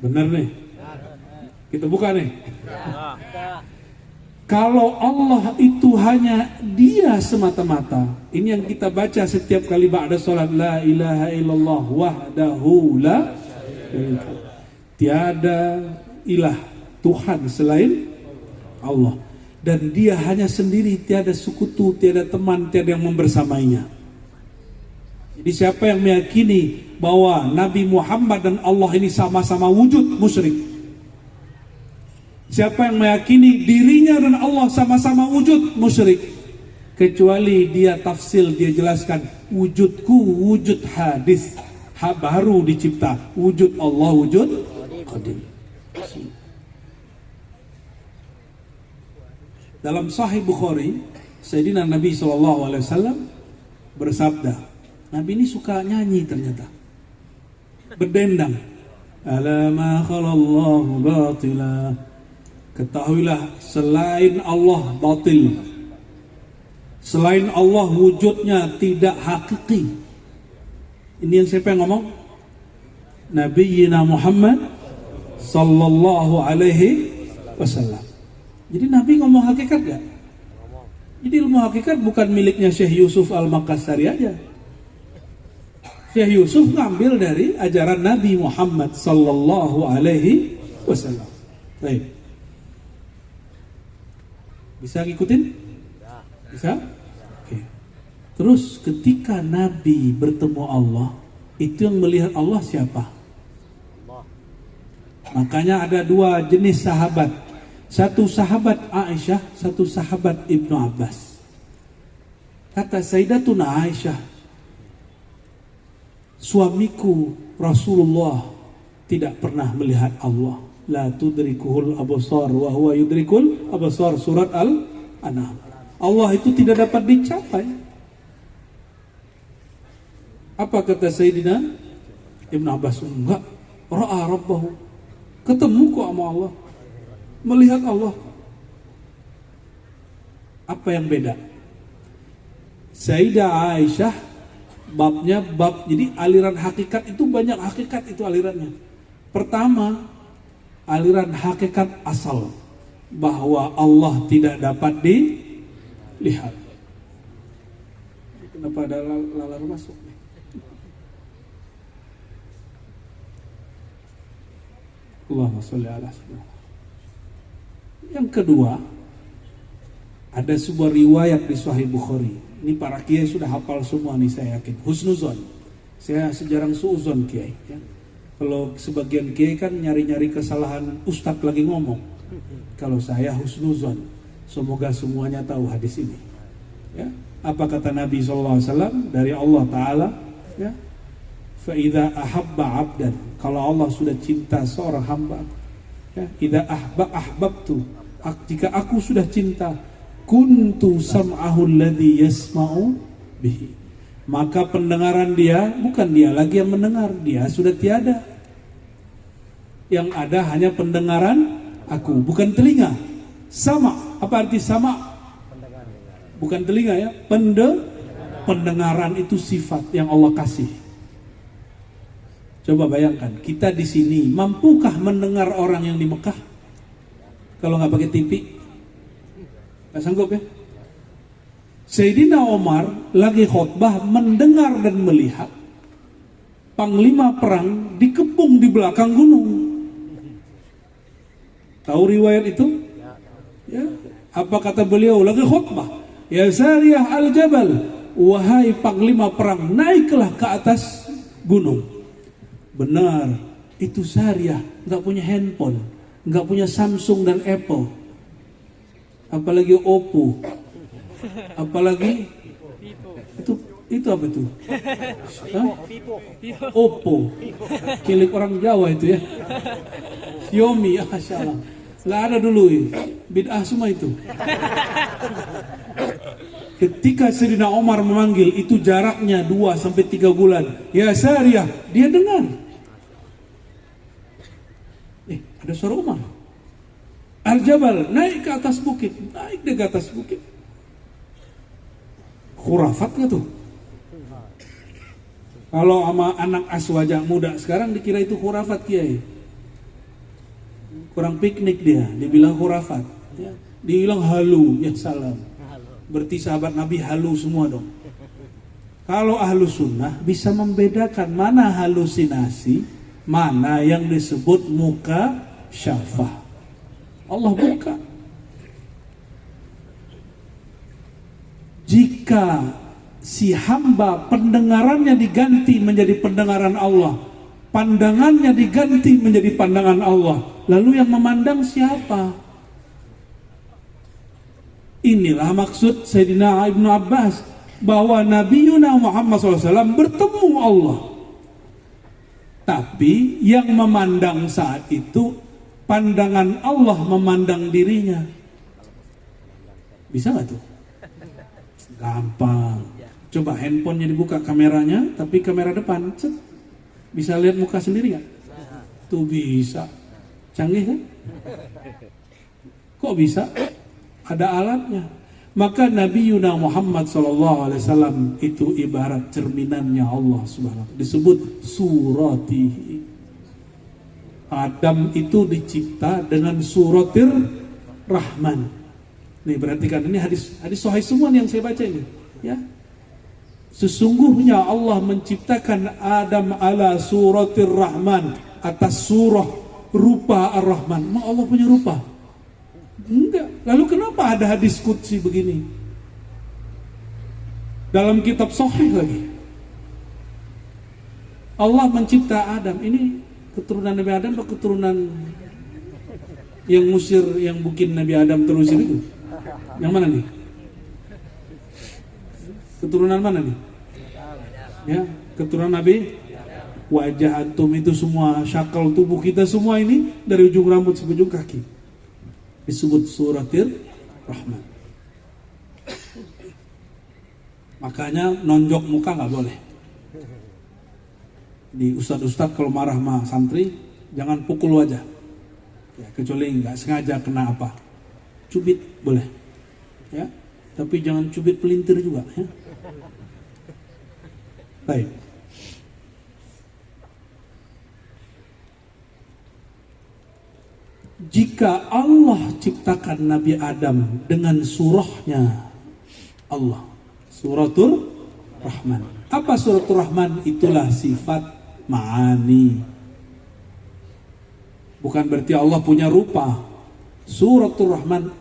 Bener nih. Kita buka nih. Kalau Allah itu hanya Dia semata-mata, ini yang kita baca setiap kali ba'da salat, la ilaha illallah wahdahu la syarika. Tiada ilah Tuhan selain Allah, dan Dia hanya sendiri, tiada sekutu, tiada teman, tiada yang membersamainya. Jadi siapa yang meyakini bahwa Nabi Muhammad dan Allah ini sama-sama wujud, musyrik. Siapa yang meyakini dirinya dan Allah sama-sama wujud, musyrik. Kecuali dia tafsil, dia jelaskan wujudku wujud hadis, baru dicipta. Wujud Allah wujud qadim. Dalam Sahih Bukhari, Sayyidina Nabi SAW bersabda, Nabi ini suka nyanyi ternyata, berdendang. Ala ma khalallahu batila. Ketahuilah selain Allah batil, selain Allah wujudnya tidak hakiki. Ini yang siapa yang ngomong? Nabiyyina Muhammad sallallahu alaihi wasallam. Jadi Nabi ngomong hakikat gak? Jadi ilmu hakikat bukan miliknya Syekh Yusuf Al-Makassari aja. Syekh Yusuf ngambil dari ajaran Nabi Muhammad sallallahu alaihi wasallam. Baik. Bisa ngikutin? Bisa? Oke. Terus ketika Nabi bertemu Allah, itu yang melihat Allah siapa? Makanya ada dua jenis sahabat. Satu sahabat Aisyah, satu sahabat Ibnu Abbas. Kata Sayyidatuna Aisyah, suamiku Rasulullah tidak pernah melihat Allah. La tudrikuhul absar wa huwa yudrikul absar, surat Al-An'am. Allah itu tidak dapat dicapai. Apa kata Sayyidina Ibn Abbas? Enggak, ra'a rabbahu, ketemu kok sama Allah, melihat Allah. Apa yang beda? Sayyidah Aisyah babnya bab, jadi aliran hakikat itu banyak, hakikat itu alirannya. Pertama, aliran hakikat asal, bahwa Allah tidak dapat dilihat. Kenapa ada lalar masuk? Allahumma sholli ala sayyidina. Yang kedua, ada sebuah riwayat di Sahih Bukhari. Ini para kiai sudah hafal semua nih, saya yakin. Husnuzon. Saya sejarang suuzon kiai, ya. Kalau sebagian kiai kan nyari-nyari kesalahan ustadz lagi ngomong. Kalau saya husnuzon, semoga semuanya tahu hadis ini. Ya, apa kata Nabi SAW dari Allah Taala? Ya, fa idza ahabba abdan, kalau Allah sudah cinta seorang hamba, ya, idza ahbabtu, jika aku sudah cinta, kuntu sam'ahu alladhi yasma'u bihi, maka pendengaran dia, bukan dia lagi yang mendengar, dia sudah tiada. Yang ada hanya pendengaran aku, bukan telinga. Sama, apa arti sama? Bukan telinga ya, pendengaran itu sifat yang Allah kasih. Coba bayangkan, kita di sini mampukah mendengar orang yang di Mekah kalau nggak pakai TV? Nggak sanggup ya? Sayyidina Omar lagi khutbah mendengar dan melihat panglima perang dikepung di belakang gunung. Tahu riwayat itu? Ya. Apa kata beliau lagi khutbah? Ya Sariyah al-Jabal, wahai panglima perang, naiklah ke atas gunung. Benar, itu Sariyah nggak punya handphone, nggak punya Samsung dan Apple, apalagi Oppo, apalagi itu apa itu? Oppo, kilik orang Jawa itu ya. Xiaomi, masyaallah. Nggak ada dulu ini, bid'ah semua itu. Ketika Sayyidina Umar memanggil, itu jaraknya 2-3 bulan. Ya Sariyah, dia dengar. Ada suara Umar. Al-Jabal, naik ke atas bukit, naik ke atas bukit. Khurafat nggak tuh? Kalau sama anak aswaja muda sekarang dikira itu khurafat kiai. Kurang piknik dia, dibilang khurafat. Ya. Dibilang halu, ya salam. Berarti sahabat Nabi halu semua dong. Kalau ahlu sunnah bisa membedakan mana halusinasi, mana yang disebut muka syafah. Allah buka. Jika si hamba pendengarannya diganti menjadi pendengaran Allah, pandangannya diganti menjadi pandangan Allah, lalu yang memandang siapa? Inilah maksud Sayyidina Ibnu Abbas, bahwa Nabi Muhammad SAW bertemu Allah. Tapi yang memandang saat itu, pandangan Allah memandang dirinya. Bisa gak tuh? Gampang. Coba handphonenya dibuka kameranya, tapi kamera depan, cet. Bisa lihat muka sendiri gak? Tuh bisa. Canggih kan? Kok bisa? Ada alatnya. Maka Nabi Muhammad SAW itu ibarat cerminannya Allah Subhanahu wa ta'ala. Disebut suratihi. Adam itu dicipta dengan suratir Rahman. Nih perhatikan, ini hadis sahih semua yang saya baca ini, ya. Sesungguhnya Allah menciptakan Adam ala suratir Rahman, atas surah rupa Ar-Rahman. Ma Allah punya rupa? Enggak. Lalu kenapa ada hadis qudsi begini? Dalam kitab sahih lagi. Allah mencipta Adam. Ini keturunan Nabi Adam atau keturunan yang Mesir yang bikin Nabi Adam terusir itu? Yang mana nih? Keturunan mana nih? Ya, keturunan Nabi. Wajah antum itu semua, syakal tubuh kita semua ini dari ujung rambut sampai ujung kaki disebut suratir Rahman. Makanya nonjok muka nggak boleh. Di ustadz kalau marah sama santri jangan pukul wajah. Ya, kecuali nggak sengaja kena apa. Cubit boleh. Ya, tapi jangan cubit pelintir juga, ya. Baik. Jika Allah ciptakan Nabi Adam dengan surahnya Allah, suratul Rahman. Apa suratul Rahman? Itulah sifat ma'ani. Bukan berarti Allah punya rupa. Suratul Rahman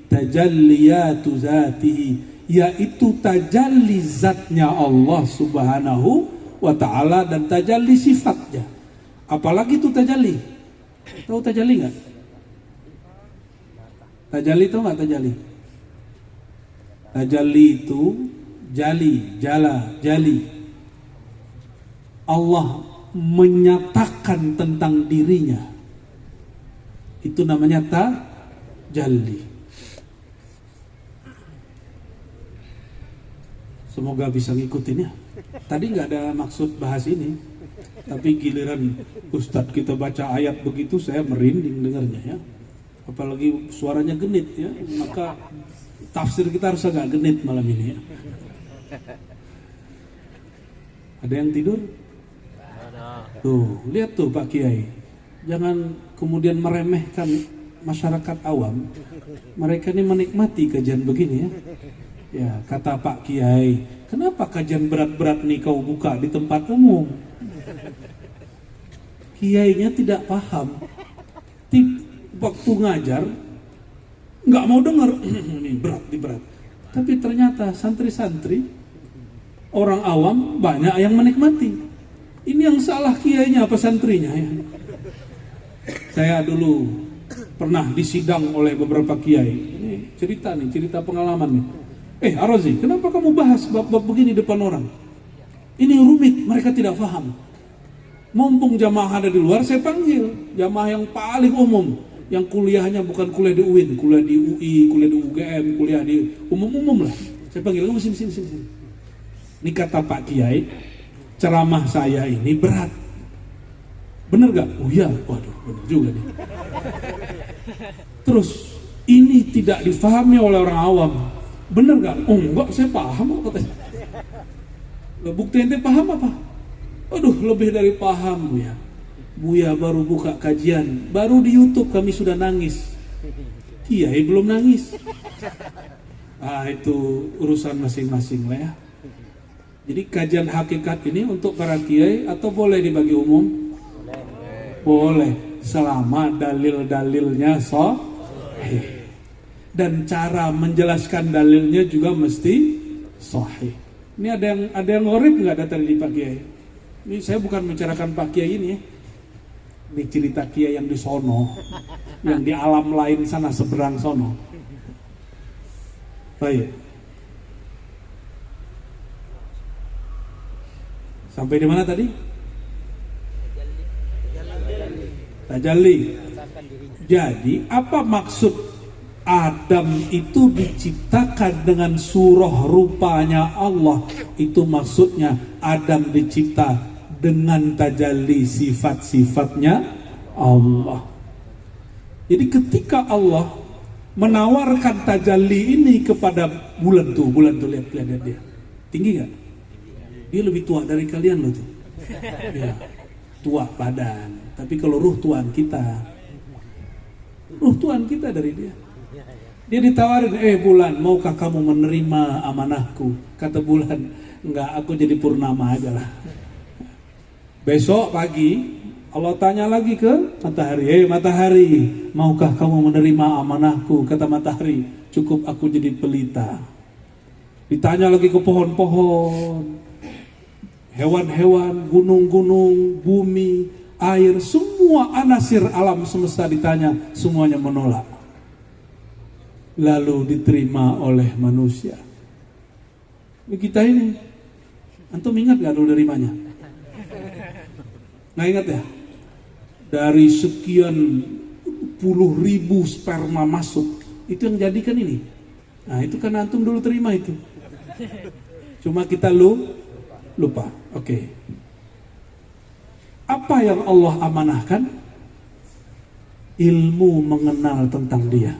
tajalliyatu zatihi, yaitu tajalli zatnya Allah Subhanahu wa ta'ala dan tajalli sifatnya. Apalagi itu tajalli? Tahu tajalli nggak? Tajalli tahu nggak tajalli? Tajalli itu jali. Allah menyatakan tentang dirinya. Itu namanya tajalli. Semoga bisa ngikutin ya. Tadi nggak ada maksud bahas ini, tapi giliran Ustadz kita baca ayat begitu saya merinding dengarnya, ya. Apalagi suaranya genit, ya. Maka tafsir kita harus agak genit malam ini, ya. Ada yang tidur? Tuh, lihat tuh Pak Kiai. Jangan kemudian meremehkan masyarakat awam. Mereka ini menikmati kajian begini, ya. Ya, kata Pak Kiai, kenapa kajian berat-berat nih kau buka di tempat umum? Kiainya tidak paham. Waktu ngajar nggak mau dengar. Ini berat. Tapi ternyata santri-santri, orang awam banyak yang menikmati. Ini yang salah kiainya apa santrinya, ya? Saya dulu pernah disidang oleh beberapa kiai. Ini cerita pengalaman nih. Arazi, kenapa kamu bahas bab-bab begini depan orang? Ini rumit, mereka tidak paham. Mumpung jamaah ada di luar, saya panggil jamaah yang paling umum, yang kuliahnya bukan kuliah di UIN, kuliah di UI, kuliah di UGM, kuliah di umum-umum lah. Saya panggil, kamu sini. Ini kata Pak Kiai, ceramah saya ini berat. Bener gak? Oh iya, waduh, bener juga nih. Terus ini tidak difahami oleh orang awam. Bener nggak? Oh enggak, saya paham kok katanya. Bukti ente paham apa? Aduh, lebih dari paham Buya. Buya baru buka kajian, baru di YouTube kami sudah nangis. Kiai belum nangis. Itu urusan masing-masing lah ya. Jadi kajian hakikat ini untuk para kiai atau boleh dibagi umum? Boleh, selama dalil-dalilnya sahih. Dan cara menjelaskan dalilnya juga mesti sahih. Ini ada yang ngorib nggak ada tadi di Pak Kiai? Ini saya bukan membicarakan Pak Kiai ini ya. Ini cerita Kiai yang di sono, yang di alam lain sana seberang sono. Baik. Sampai di mana tadi? Tajalli. Jadi apa maksud Adam itu diciptakan dengan surah rupanya Allah? Itu maksudnya Adam dicipta dengan tajalli sifat-sifatnya Allah. Jadi ketika Allah menawarkan tajalli ini kepada bulan tuh lihat dia. Tinggi gak? Dia lebih tua dari kalian loh tuh. Ya, tua badan. Tapi kalau ruh Tuhan kita dari dia. Dia ditawarin, bulan, maukah kamu menerima amanahku? Kata bulan, enggak, aku jadi purnama aja lah. Besok pagi Allah tanya lagi ke matahari, matahari, maukah kamu menerima amanahku? Kata matahari, cukup aku jadi pelita. Ditanya lagi ke pohon-pohon, hewan-hewan, gunung-gunung, bumi, air, semua anasir alam semesta ditanya, semuanya menolak. Lalu diterima oleh manusia. Kita ini, antum ingat gak dulu nerimanya? Nggak ingat ya? Dari sekian puluh ribu sperma masuk, itu yang jadikan ini. Nah itu kan antum dulu terima itu. Cuma kita lupa. Oke. Apa yang Allah amanahkan? Ilmu mengenal tentang dia.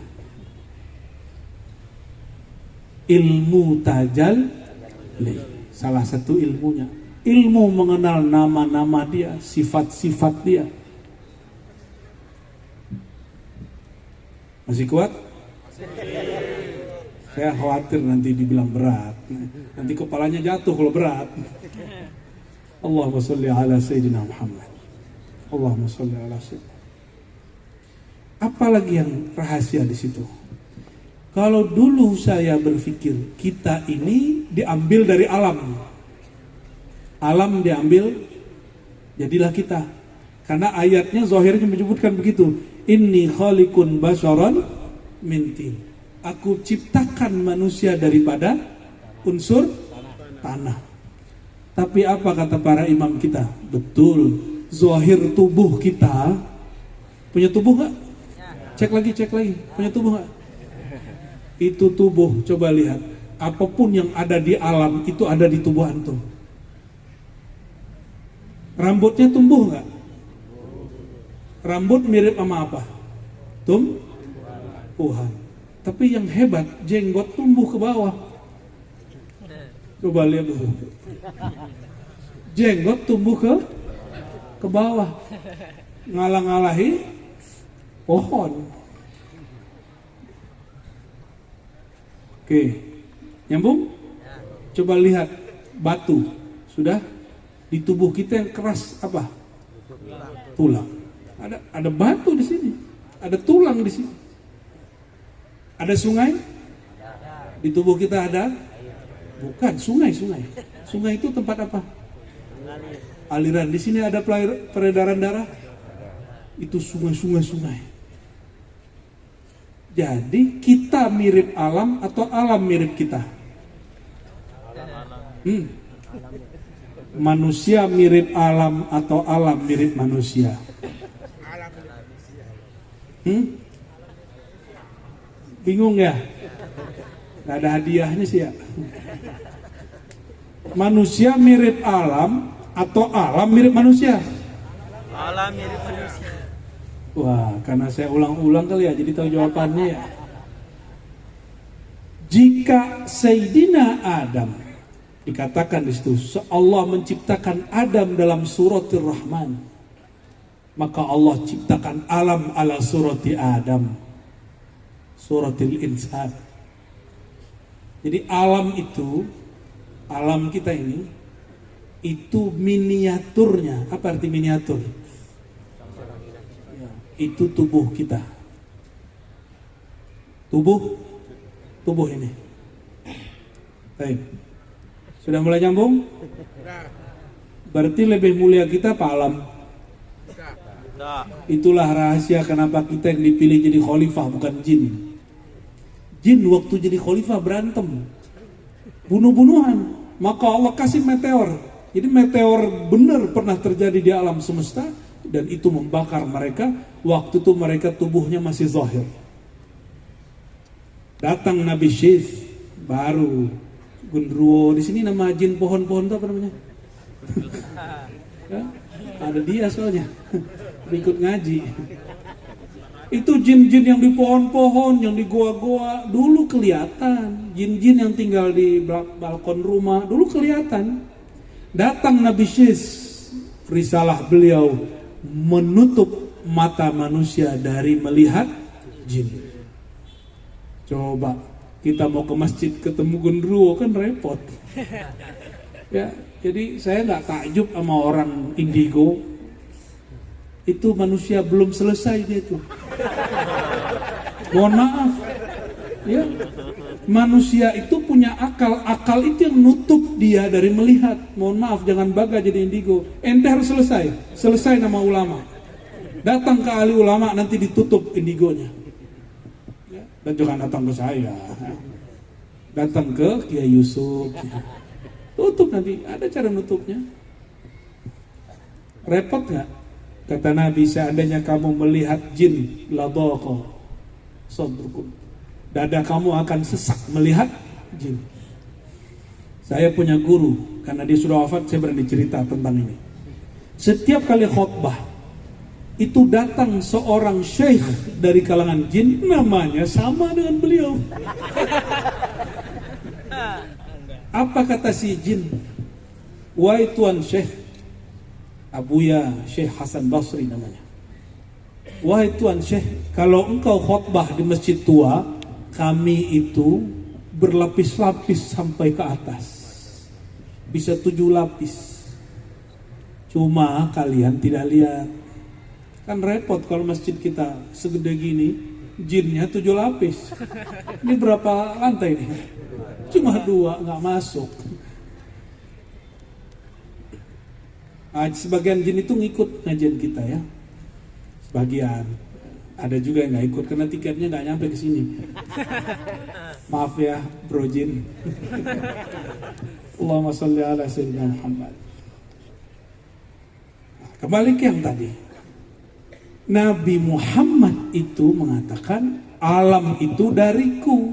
Ilmu tajalli, salah satu ilmunya. Ilmu mengenal nama-nama dia, sifat-sifat dia. Masih kuat? Saya khawatir nanti dibilang berat. Nanti kepalanya jatuh kalau berat. Allahumma sholli ala Sayyidina Muhammad. Allahumma sholli ala Sayyidina. Apalagi yang rahasia di situ? Kalau dulu saya berpikir kita ini diambil dari alam. Alam diambil, jadilah kita. Karena ayatnya zahirnya menyebutkan begitu. Inni khaliqun basharan min tin. Aku ciptakan manusia daripada unsur tanah. Tapi apa kata para imam kita? Betul, zahir tubuh kita punya tubuh nggak? Cek lagi, punya tubuh nggak? Itu tubuh, coba lihat. Apapun yang ada di alam itu ada di tubuh antum. Rambutnya tumbuh nggak? Rambut mirip sama apa? Tumbuhan. Tapi yang hebat, jenggot tumbuh ke bawah. Coba lihat dulu. Jenggot tumbuh ke bawah. Ngalah-ngalahi pohon. Oke, nyambung? Coba lihat batu, sudah di tubuh kita yang keras apa? Tulang. Ada batu di sini, ada tulang di sini. Ada sungai? Di tubuh kita ada? Bukan, sungai. Sungai itu tempat apa? Aliran. Di sini ada peredaran darah. Itu sungai. Jadi kita mirip alam atau alam mirip kita? Manusia mirip alam atau alam mirip manusia? Bingung ya? Gak ada hadiahnya sih ya. Manusia mirip alam atau alam mirip manusia? Alam mirip manusia. Wah, karena saya ulang-ulang kali ya, jadi tahu jawabannya ya. Jika ketika Sayyidina Adam, dikatakan di situ Allah menciptakan Adam dalam suratul Rahman, maka Allah ciptakan alam ala surati Adam, suratul insan. Jadi alam itu, alam kita ini itu miniaturnya. Apa arti miniatur? Itu tubuh kita. Tubuh ini. Baik. Sudah mulai nyambung? Berarti lebih mulia kita apa alam? Itulah rahasia kenapa kita yang dipilih jadi khalifah bukan jin. Jin waktu jadi khalifah berantem, bunuh-bunuhan. Maka Allah kasih meteor. Jadi meteor benar pernah terjadi di alam semesta, dan itu membakar mereka. Waktu itu mereka tubuhnya masih zahir. Datang Nabi Syekh baru Gundruwo. Di sini nama jin pohon-pohon itu apa namanya? Ya, ada dia soalnya ikut ngaji. Itu jin-jin yang di pohon-pohon, yang di goa-goa dulu kelihatan. Jin-jin yang tinggal di balkon rumah dulu kelihatan. Datang Nabi Syekh, risalah beliau menutup mata manusia dari melihat jin. Coba kita mau ke masjid ketemu Gundruwo kan repot. Ya, jadi saya nggak takjub sama orang indigo. Itu manusia belum selesai dia tuh. Mohon maaf. Ya. Manusia itu punya akal. Akal itu yang nutup dia dari melihat. Mohon maaf, jangan bangga jadi indigo. Ente harus selesai. Selesai nama ulama. Datang ke ahli ulama, nanti ditutup indigonya. Ya. Dan jangan datang ke saya. Datang ke Kiai Yusuf. Tutup nanti. Ada cara nutupnya. Repot gak? Kata Nabi, seandainya kamu melihat jin, ladhaqa sadrukum, dada kamu akan sesak melihat jin. Saya punya guru, karena dia sudah wafat, saya berani cerita tentang ini. Setiap kali khutbah itu datang seorang syekh dari kalangan jin, namanya sama dengan beliau. Apa kata si jin? Wahai tuan syekh, Abuya Syekh Hasan Basri namanya. Wahai tuan Syekh, kalau engkau khutbah di masjid tua, kami itu berlapis-lapis sampai ke atas. Bisa 7 lapis. Cuma kalian tidak lihat. Kan repot kalau masjid kita segede gini, jinnya 7 lapis. Ini berapa lantai nih? Cuma 2, nggak masuk. Sebagian jin itu ngikut ngajian kita ya. Sebagian. Ada juga yang nggak ikut karena tiketnya nggak nyampe ke sini. Maaf ya, bro jin. Allahumma sholli ala sayyidina Muhammad. Kembali ke yang tadi. Nabi Muhammad itu mengatakan alam itu dariku.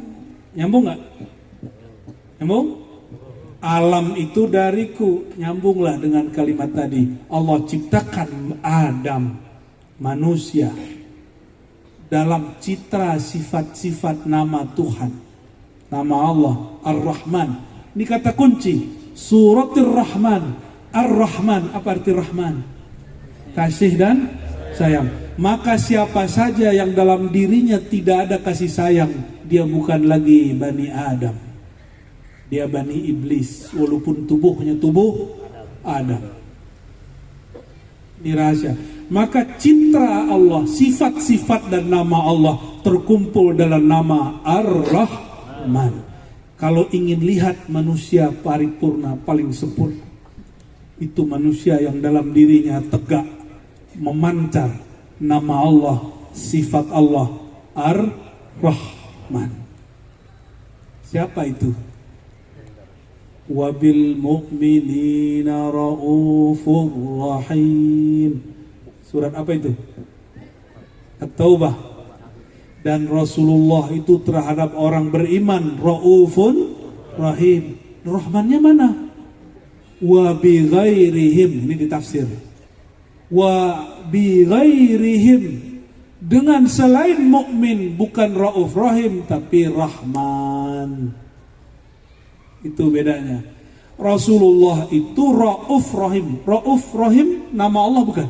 Nyambung nggak? Nyambung? Alam itu dariku. Nyambunglah dengan kalimat tadi. Allah ciptakan Adam, manusia, dalam citra sifat-sifat nama Tuhan. Nama Allah Ar-Rahman. Ini kata kunci. Suratul Rahman. Ar-Rahman. Apa arti Rahman? Kasih dan sayang. Maka siapa saja yang dalam dirinya tidak ada kasih sayang, dia bukan lagi Bani Adam. Dia Bani Iblis, walaupun tubuhnya tubuh Adam. Ini rahasia. Maka citra Allah, sifat-sifat dan nama Allah terkumpul dalam nama Ar-Rahman. Kalau ingin lihat manusia paripurna paling sempurna, itu manusia yang dalam dirinya tegak memancar nama Allah, sifat Allah Ar-Rahman. Siapa itu? Wabil mu'minina raufur rahim. Surat apa itu? At-Taubah. Dan Rasulullah itu terhadap orang beriman raufun rahim. Rahmannya mana? Wa bi ghairihim, ini ditafsir. Wa bi ghairihim, dengan selain mukmin bukan rauf rahim tapi Rahman. Itu bedanya. Rasulullah itu Rauf Rahim. Rauf Rahim nama Allah bukan?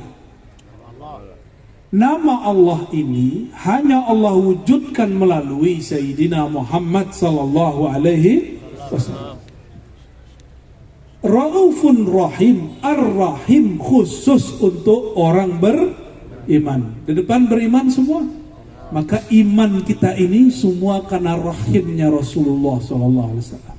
Nama Allah ini hanya Allah wujudkan melalui Sayyidina Muhammad sallallahu alaihi wasallam. Raufun Rahim, Ar-Rahim khusus untuk orang beriman. Di depan beriman semua. Maka iman kita ini semua karena rahimnya Rasulullah sallallahu alaihi wasallam.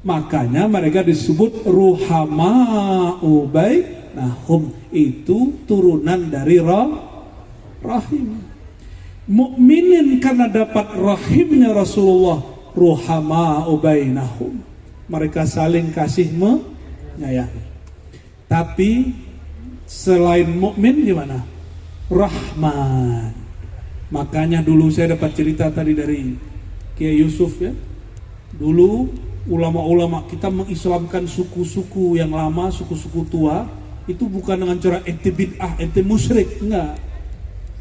Makanya mereka disebut ruhama'u bainahum, itu turunan dari rahim. Mukminin karena dapat rahimnya Rasulullah, ruhama'u bainahum. Mereka saling kasih menyayangi. Tapi selain mukmin gimana? Rahman. Makanya dulu saya dapat cerita tadi dari Kiai Yusuf ya. Dulu ulama-ulama kita mengislamkan suku-suku yang lama, suku-suku tua, itu bukan dengan cara ente bid'ah, ente musyrik, enggak.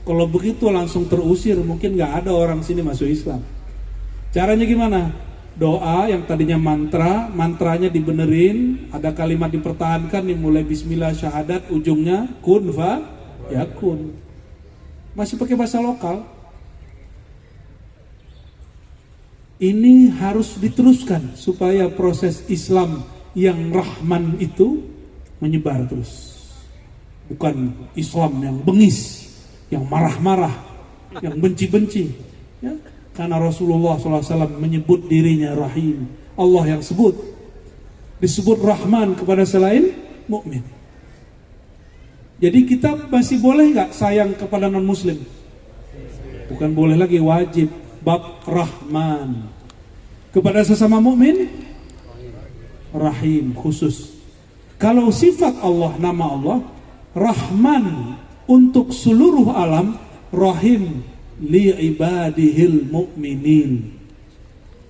Kalau begitu langsung terusir, mungkin enggak ada orang sini masuk Islam. Caranya gimana? Doa yang tadinya mantra, mantranya dibenerin, ada kalimat dipertahankan, dimulai bismillah syahadat, ujungnya kun fa yakun. Masih pakai bahasa lokal. Ini harus diteruskan supaya proses Islam yang Rahman itu menyebar terus. Bukan Islam yang bengis, yang marah-marah, yang benci-benci. Ya? Karena Rasulullah SAW menyebut dirinya Rahim. Allah yang disebut Rahman kepada selain mukmin. Jadi kita masih boleh nggak sayang kepada non-muslim? Bukan boleh lagi, wajib. Bab Rahman. Kepada sesama mukmin Rahim khusus. Kalau sifat Allah, nama Allah Rahman untuk seluruh alam, Rahim li ibadihil mu'minin.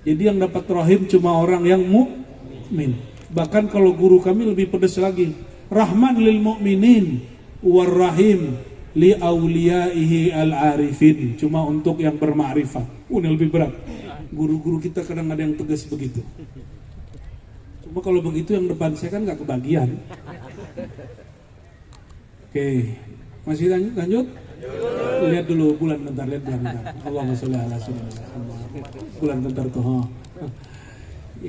Jadi yang dapat Rahim cuma orang yang mukmin. Bahkan kalau guru kami lebih pedas lagi, Rahman lil mu'minin war Rahim li auliyaihi al-arifin, cuma untuk yang bermakrifat. Ini lebih berat. Guru-guru kita kadang ada yang tegas begitu. Cuma kalau begitu yang depan saya kan nggak kebagian. Oke, masih lanjut? Lihat dulu bulan bentar, lihat bulan bentar. Allahumma sholli ala sayyidina Muhammad. Bulan bentar tuh.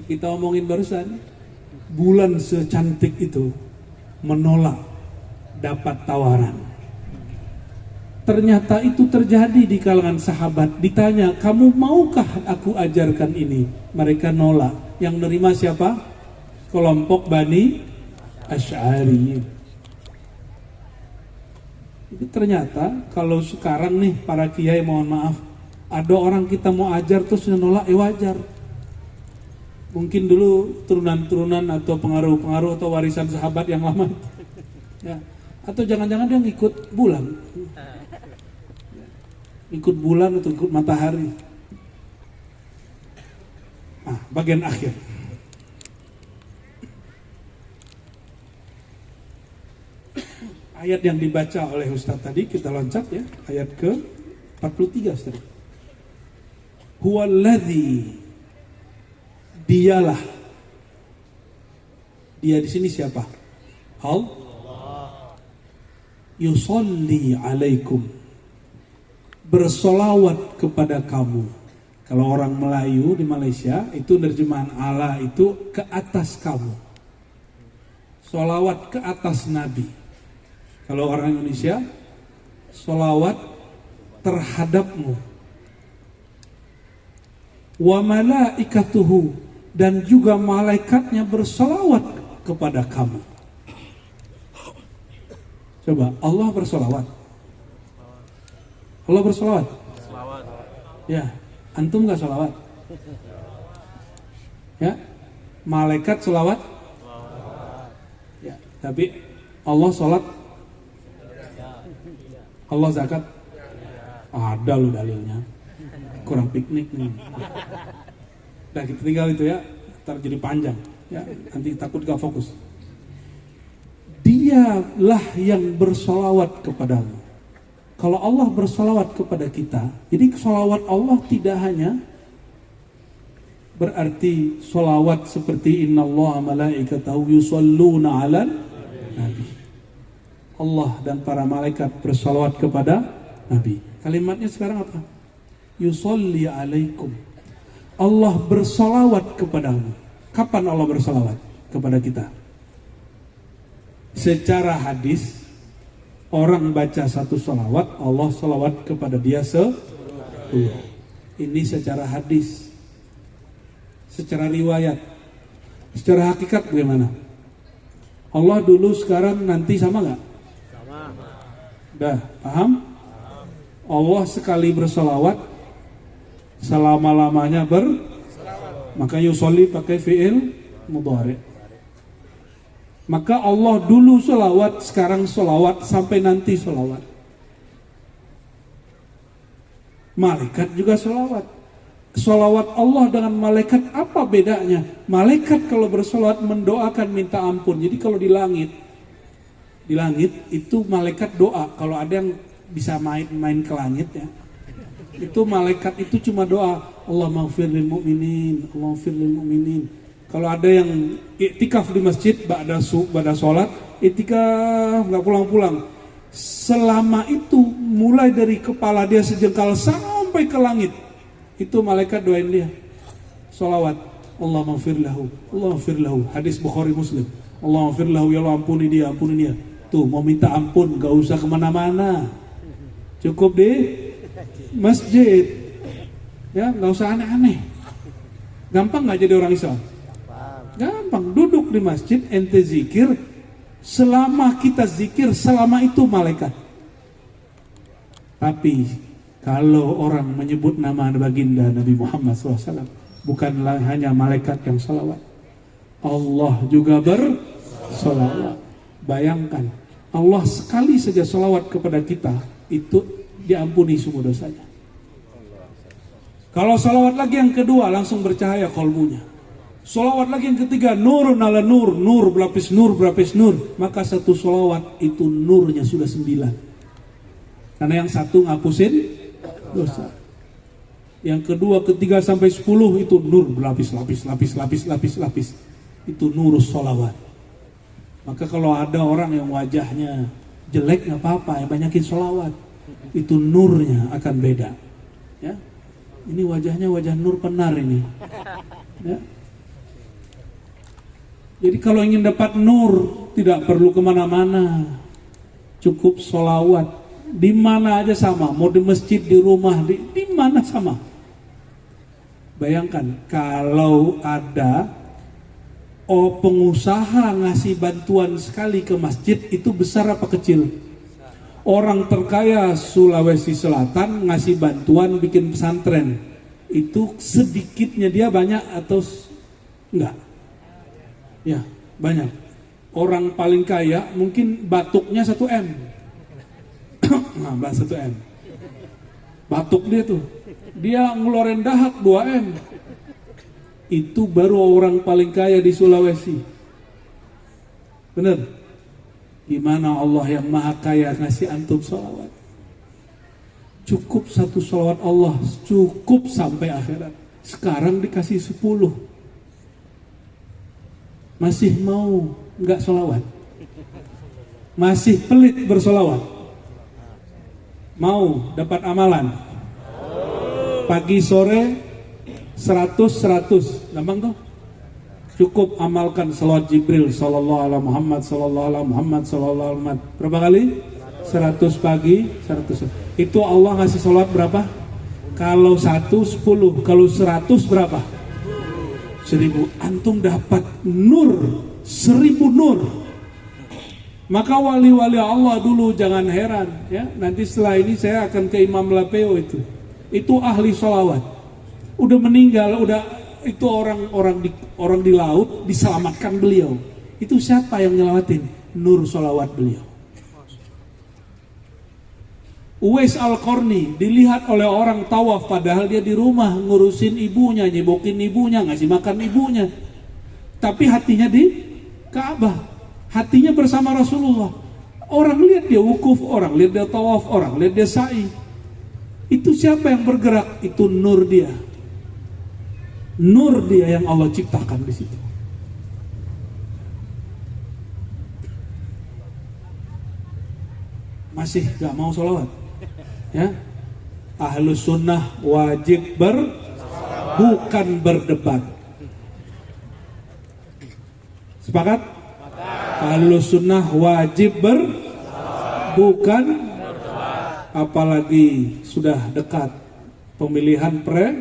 Kita omongin barusan, bulan secantik itu menolak dapat tawaran. Ternyata itu terjadi di kalangan sahabat. Ditanya, kamu maukah aku ajarkan ini? Mereka nolak. Yang nerima siapa? Kelompok Bani Asy'ari. Itu ternyata kalau sekarang nih para kiai, mohon maaf, ada orang kita mau ajar terus nolak, wajar. Mungkin dulu turunan-turunan atau pengaruh-pengaruh atau warisan sahabat yang lama. Ya. Atau jangan-jangan dia ngikut bulan. Ikut bulan atau ikut matahari. Nah, bagian akhir. Ayat yang dibaca oleh Ustaz tadi, kita loncat ya, ayat ke 43 Ustaz. Huwallazi, dialah. Dia di sini siapa? Allah. Yusolli alaikum, bersolawat kepada kamu. Kalau orang Melayu di Malaysia itu terjemahan Allah itu ke atas kamu, solawat ke atas Nabi. Kalau orang Indonesia, solawat terhadapmu. Wa malaikatuhu, dan juga malaikatnya bersolawat kepada kamu. Coba, Allah bersolawat. Allah bersolawat. Ya, antum gak solawat? Ya, malaikat solawat. Ya, tapi Allah sholat. Allah zakat. Ada loh dalilnya. Kurang piknik nih. Nah, kita tinggal itu ya, ntar jadi panjang. Ya, nanti takut gak fokus. Dialah yang bersolawat kepadamu. Kalau Allah bersolawat kepada kita, jadi solawat Allah tidak hanya Berarti sholawat seperti innallaha malaikatahu yusholluna 'alan nabi. Allah dan para malaikat bersalawat kepada Nabi. Kalimatnya sekarang apa? Yusolli alaikum. Allah bersalawat kepadamu. Kapan Allah bersalawat kepada kita? Secara hadis, orang baca satu salawat, Allah salawat kepada dia 10. Ini secara hadis. Secara riwayat. Secara hakikat bagaimana? Allah dulu, sekarang, nanti sama gak? Dah, paham? Allah sekali bersalawat, selama-lamanya maka yusolli pakai fi'il mudhari. Maka Allah dulu salawat, sekarang salawat, sampai nanti salawat. Malaikat juga salawat. Salawat Allah dengan malaikat apa bedanya? Malaikat kalau bersalawat mendoakan minta ampun. Jadi kalau di langit itu malaikat doa. Kalau ada yang bisa main ke langit ya, itu malaikat itu cuma doa, Allah maghfir lil mu'minin, Allah maghfir lil mu'minin. Kalau ada yang iktikaf di masjid ba'da sholat, iktikaf nggak pulang-pulang, selama itu mulai dari kepala dia sejengkal sampai ke langit, itu malaikat doain dia sholawat, Allah maghfir lahu, Allah maghfir lahu. Hadis Bukhari Muslim, Allah maghfir lahu, ya Allah ampuni dia, ampuni dia. Tuh mau minta ampun gak usah kemana-mana, cukup di masjid ya, gak usah aneh-aneh. Gampang gak jadi orang Islam? Gampang. Duduk di masjid ente zikir, selama kita zikir, selama itu malaikat. Tapi kalau orang menyebut nama baginda Nabi Muhammad SAW, bukanlah hanya malaikat yang salawat, Allah juga bersalawat. Bayangkan, Allah sekali saja salawat kepada kita, itu diampuni semua dosanya. Kalau salawat lagi yang kedua, langsung bercahaya kolbunya. Salawat lagi yang ketiga, nurun ala nur, nur berlapis nur. Maka satu salawat itu nurnya sudah 9. Karena yang satu ngapusin dosa. Yang kedua, ketiga sampai 10 itu nur berlapis. Itu nurus salawat. Maka kalau ada orang yang wajahnya jelek nggak apa-apa, yang banyakin salawat, itu nurnya akan beda. Ya, ini wajahnya wajah nur penar ini. Ya. Jadi kalau ingin dapat nur, tidak perlu kemana-mana, cukup salawat. Di mana aja sama, mau di masjid, di rumah, di mana sama. Bayangkan kalau ada pengusaha ngasih bantuan sekali ke masjid, itu besar apa kecil? Orang terkaya Sulawesi Selatan ngasih bantuan bikin pesantren, itu sedikitnya dia banyak atau enggak? Ya, banyak. Orang paling kaya mungkin batuknya 1 M. Nah, 1 M. Batuk dia tuh. Dia ngeluarin dahak 2 M. Itu baru orang paling kaya di Sulawesi. Bener? Gimana Allah yang maha kaya ngasih antum salawat? Cukup satu salawat Allah, cukup sampai akhirat. Sekarang dikasih 10. Masih mau nggak salawat? Masih pelit bersalawat? Mau dapat amalan? Pagi sore 100, gampang tuh. Cukup amalkan salawat Jibril sallallahu alaihi Muhammad sallallahu alaihi Muhammad sallallahu alaihi Muhammad. Berapa kali? 100 pagi, 100. Itu Allah ngasih salawat berapa? Kalau 1 10, kalau 100 berapa? 1000. Antum dapat nur 1000 nur. Maka wali-wali Allah dulu jangan heran ya. Nanti setelah ini saya akan ke Imam Lapeo itu. Itu ahli salawat. Udah meninggal, itu orang di laut diselamatkan beliau. Itu siapa yang nyelamatin? Nur salawat beliau. Uwais Al-Qarni dilihat oleh orang tawaf padahal dia di rumah ngurusin ibunya, nyebokin ibunya, ngasih makan ibunya. Tapi hatinya di Ka'bah. Hatinya bersama Rasulullah. Orang lihat dia wukuf, orang lihat dia tawaf, orang lihat dia sa'i. Itu siapa yang bergerak? Itu nur dia. Nur dia yang Allah ciptakan di situ. Masih gak mau sholawat? Ya, Ahlus Sunnah wajib bukan berdebat. Sepakat? Ahlus Sunnah wajib bukan, apalagi sudah dekat pemilihan ya.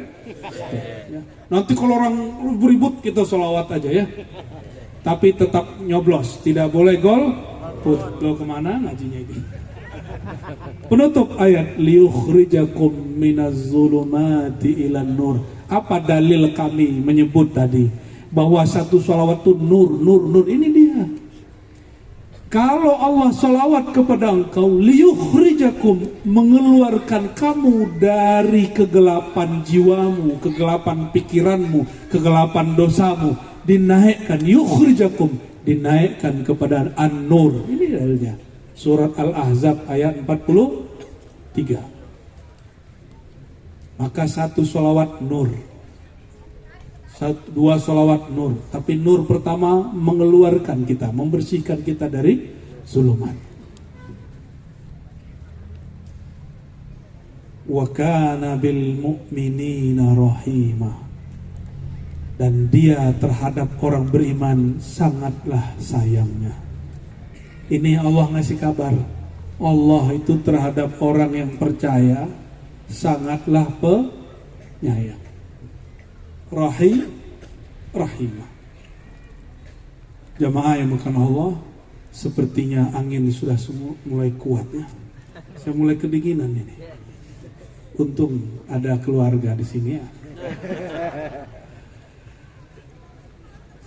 Nanti kalau orang ribut kita sholawat aja ya. Tapi tetap nyoblos, tidak boleh golput. Lo kemana ngajinya ini? Penutup ayat, liyukhrijakum minaz zulumati ilan nur. Apa dalil kami menyebut tadi bahwa satu sholawat itu nur. Ini dia. Kalau Allah sholawat kepada engkau, liyukhrijakum, mengeluarkan kamu dari kegelapan jiwamu, kegelapan pikiranmu, kegelapan dosamu, dinaikkan, yukhrijakum, dinaikkan kepada an-nur. Ini dalilnya. Surat Al-Ahzab ayat 43. Maka satu sholawat nur, dua sholawat nur. Tapi nur pertama mengeluarkan kita, membersihkan kita dari zulumat. Wa kana bil mu'minina rahima. Dan dia terhadap orang beriman sangatlah sayangnya. Ini Allah ngasih kabar. Allah itu terhadap orang yang percaya sangatlah penyayang. Rahimah. Jamaah yang bukan Allah, sepertinya angin sudah mulai kuat ya. Saya mulai kedinginan ini. Untung ada keluarga di sini ya.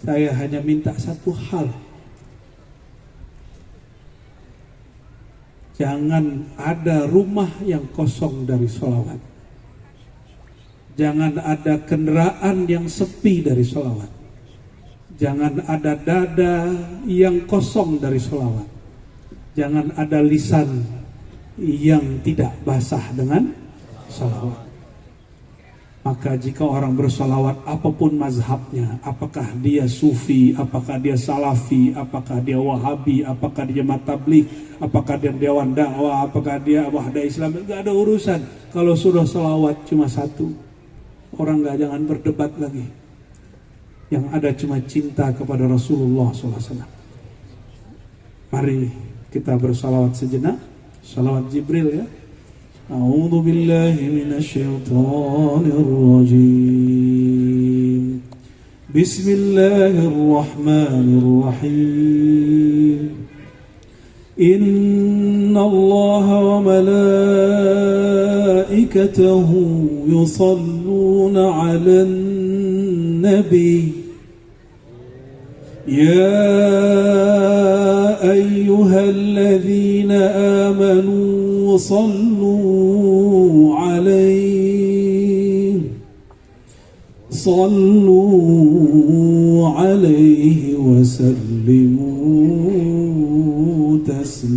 Saya hanya minta satu hal. Jangan ada rumah yang kosong dari sholawat. Jangan ada kendaraan yang sepi dari sholawat. Jangan ada dada yang kosong dari sholawat. Jangan ada lisan yang tidak basah dengan sholawat. Maka jika orang bersholawat apapun mazhabnya, apakah dia sufi, apakah dia salafi, apakah dia wahabi, apakah dia matabligh, apakah dia dewan dakwah, apakah dia wahda Islam, gak ada urusan. Kalau sudah sholawat cuma satu, orang gak jangan berdebat lagi. Yang ada cuma cinta kepada Rasulullah SAW. Mari kita bersalawat sejenak. Salawat Jibril ya. A'udzu billahi minasyaitonir rajim. Bismillahirrahmanirrahim. Innallaha wa malaikatahu yusalluna 'alan nabi. Ya ayyuhalladzina amanu صلوا عليه وسلموا تسليما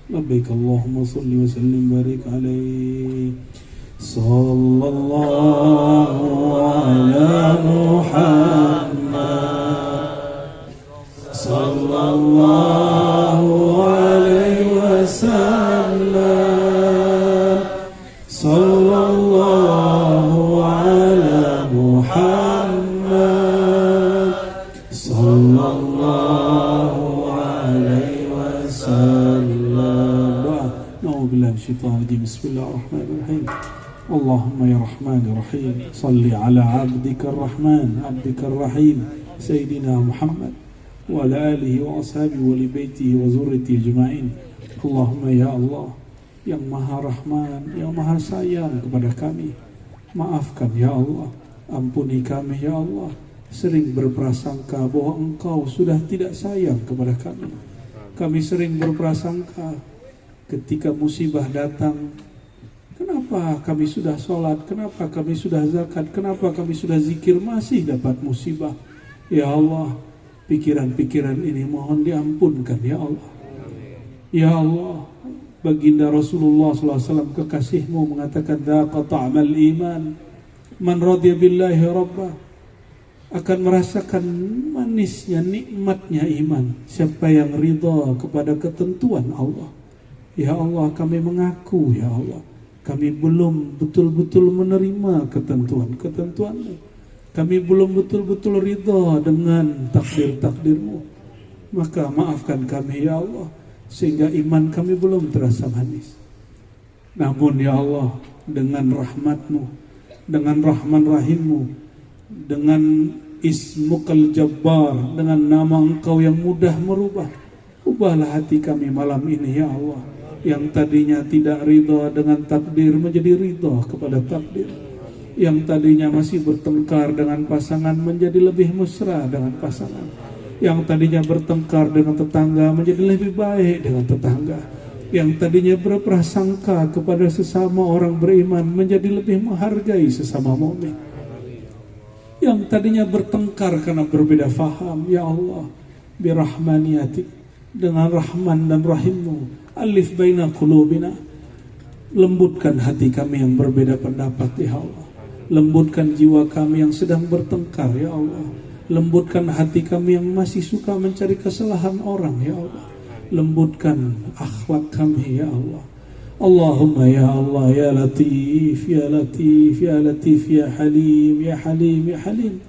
لبيك اللهم صل وسلم وبارك عليه صلى الله على محمد sallallahu alaihi wasallam sallallahu ala Muhammad sallallahu alaihi wasallam. Na'udzu billahi minasyaitonir rajim. Bismillahirrahmanirrahim. Allahumma ya Rahman ya Rahim, salli ala abdika ar-Rahman abdika ar-Rahim Sayyidina Muhammad wa ala alihi wa ashabihi wa li baitihi wa zurriyyatihi ajma'in. Allahumma ya Allah yang maha rahman, yang maha sayang kepada kami, maafkan ya Allah, ampuni kami ya Allah, sering berprasangka bahwa Engkau sudah tidak sayang kepada kami. Kami sering berprasangka ketika musibah datang, kenapa kami sudah sholat, kenapa kami sudah zakat, kenapa kami sudah zikir masih dapat musibah. Ya Allah, pikiran-pikiran ini mohon diampunkan ya Allah. Ya Allah, Baginda Rasulullah SAW kekasihmu mengatakan dzaqa ta'mal iman man radiya billahi rabbah, akan merasakan manisnya nikmatnya iman siapa yang ridha kepada ketentuan Allah. Ya Allah, kami mengaku ya Allah, kami belum betul-betul menerima ketentuan-ketentuan-Mu. Kami belum betul-betul ridha dengan takdir-takdir-Mu. Maka maafkan kami ya Allah, sehingga iman kami belum terasa manis. Namun ya Allah, dengan rahmat-Mu, dengan Rahman Rahim-Mu, dengan Ismukal Jabbar, dengan nama Engkau yang mudah merubah, ubahlah hati kami malam ini ya Allah, yang tadinya tidak ridha dengan takdir menjadi ridha kepada takdir, yang tadinya masih bertengkar dengan pasangan menjadi lebih mesra dengan pasangan, yang tadinya bertengkar dengan tetangga menjadi lebih baik dengan tetangga, yang tadinya berprasangka kepada sesama orang beriman menjadi lebih menghargai sesama mukmin, yang tadinya bertengkar karena berbeda faham ya Allah, birahmaniyatik, dengan Rahman dan Rahim-Mu, alif baina qulubina, lembutkan hati kami yang berbeda pendapat ya Allah, lembutkan jiwa kami yang sedang bertengkar ya Allah, lembutkan hati kami yang masih suka mencari kesalahan orang ya Allah, lembutkan akhlak kami ya Allah. Allahumma ya Allah ya Latif ya Latif ya Latif ya Halim ya Halim ya Halim,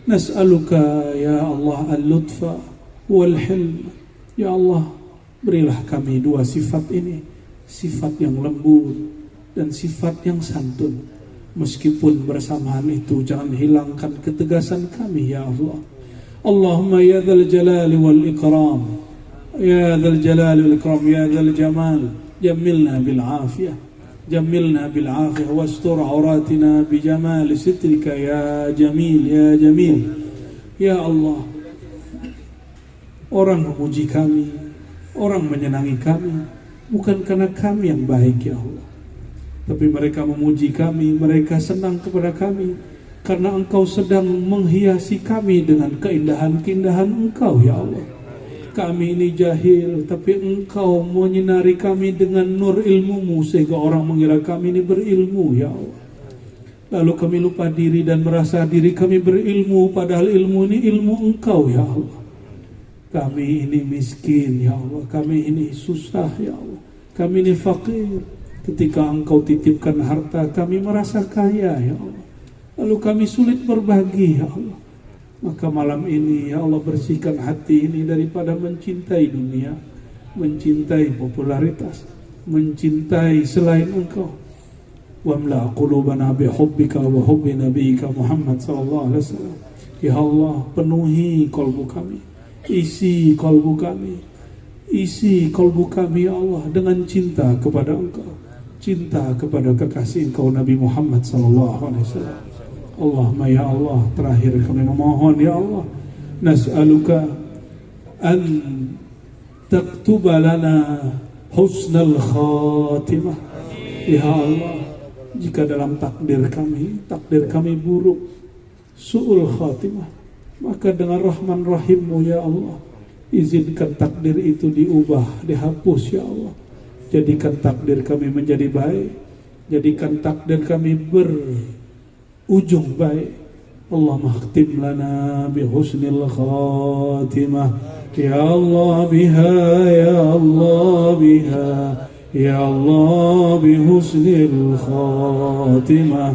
nas'aluka ya Allah al-lutfa wal hilm. Ya Allah, berilah kami dua sifat ini, sifat yang lembut dan sifat yang santun. Meskipun bersamaan itu jangan hilangkan ketegasan kami ya Allah. Allahumma ya dzal jalali wal ikram, ya dzal jalali wal ikram, ya dzal jamal, jammilna bil afiyah, jammilna bil afiyah wastur auratina bi jamal sitrika ya jamil ya jamil. Ya Allah, orang memuji kami, orang menyenangi kami bukan karena kami yang baik ya Allah, tapi mereka memuji kami, mereka senang kepada kami karena Engkau sedang menghiasi kami dengan keindahan-keindahan Engkau ya Allah. Kami ini jahil, tapi Engkau menyinari kami dengan nur ilmu-Mu sehingga orang mengira kami ini berilmu ya Allah. Lalu kami lupa diri dan merasa diri kami berilmu, padahal ilmu ini ilmu Engkau ya Allah. Kami ini miskin ya Allah, kami ini susah ya Allah, kami ini fakir. Ketika Engkau titipkan harta, kami merasa kaya ya Allah, lalu kami sulit berbagi ya Allah. Maka malam ini ya Allah, bersihkan hati ini daripada mencintai dunia, mencintai popularitas, mencintai selain Engkau. Wamla qulubana bihubbika wa hubbi nabiyyika Muhammad sallallahu alaihi wasallam. Ya Allah, penuhi kalbu kami, isi kalbu kami, isi kalbu kami ya Allah dengan cinta kepada Engkau, cinta kepada kekasih Engkau Nabi Muhammad sallallahu alaihi wasallam. Allahumma ya Allah, terakhir kami memohon ya Allah, nas'aluka an taktuba lana husnal khatimah. Ya Allah, jika dalam takdir kami buruk, su'ul khatimah, maka dengan Rahman Rahim-Mu ya Allah, izinkan takdir itu diubah, dihapus ya Allah. Jadikan takdir kami menjadi baik, jadikan takdir kami berujung baik. Allahumma khtim lana bi husnil khatimah ya Allah biha ya Allah biha ya Allah bi husnil khatimah.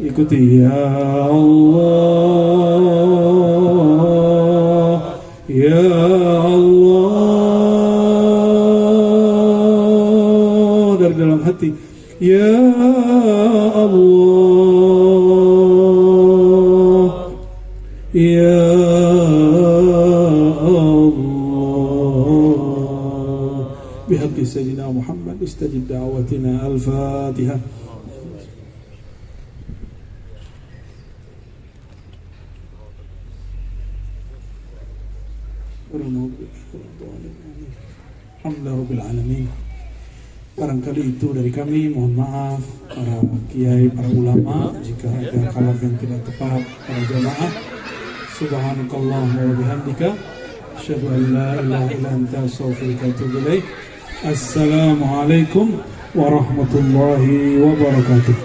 Ikuti ya Allah ya Allah, dari dalam hati ya Allah ya Allah, bihaqqi sayyidina Muhammad istajib da'watina. Al-Fatihah. Alhamdulillah alamin. Barangkali itu dari kami, mohon maaf para kiai, para ulama jika ada kalam yang tidak tepat para jamaah. Subhanakallahumma wa bihamdika asyhadu an la ilaha illa anta astaghfiruka wa atubu ilaik. Assalamualaikum warahmatullahi wabarakatuh.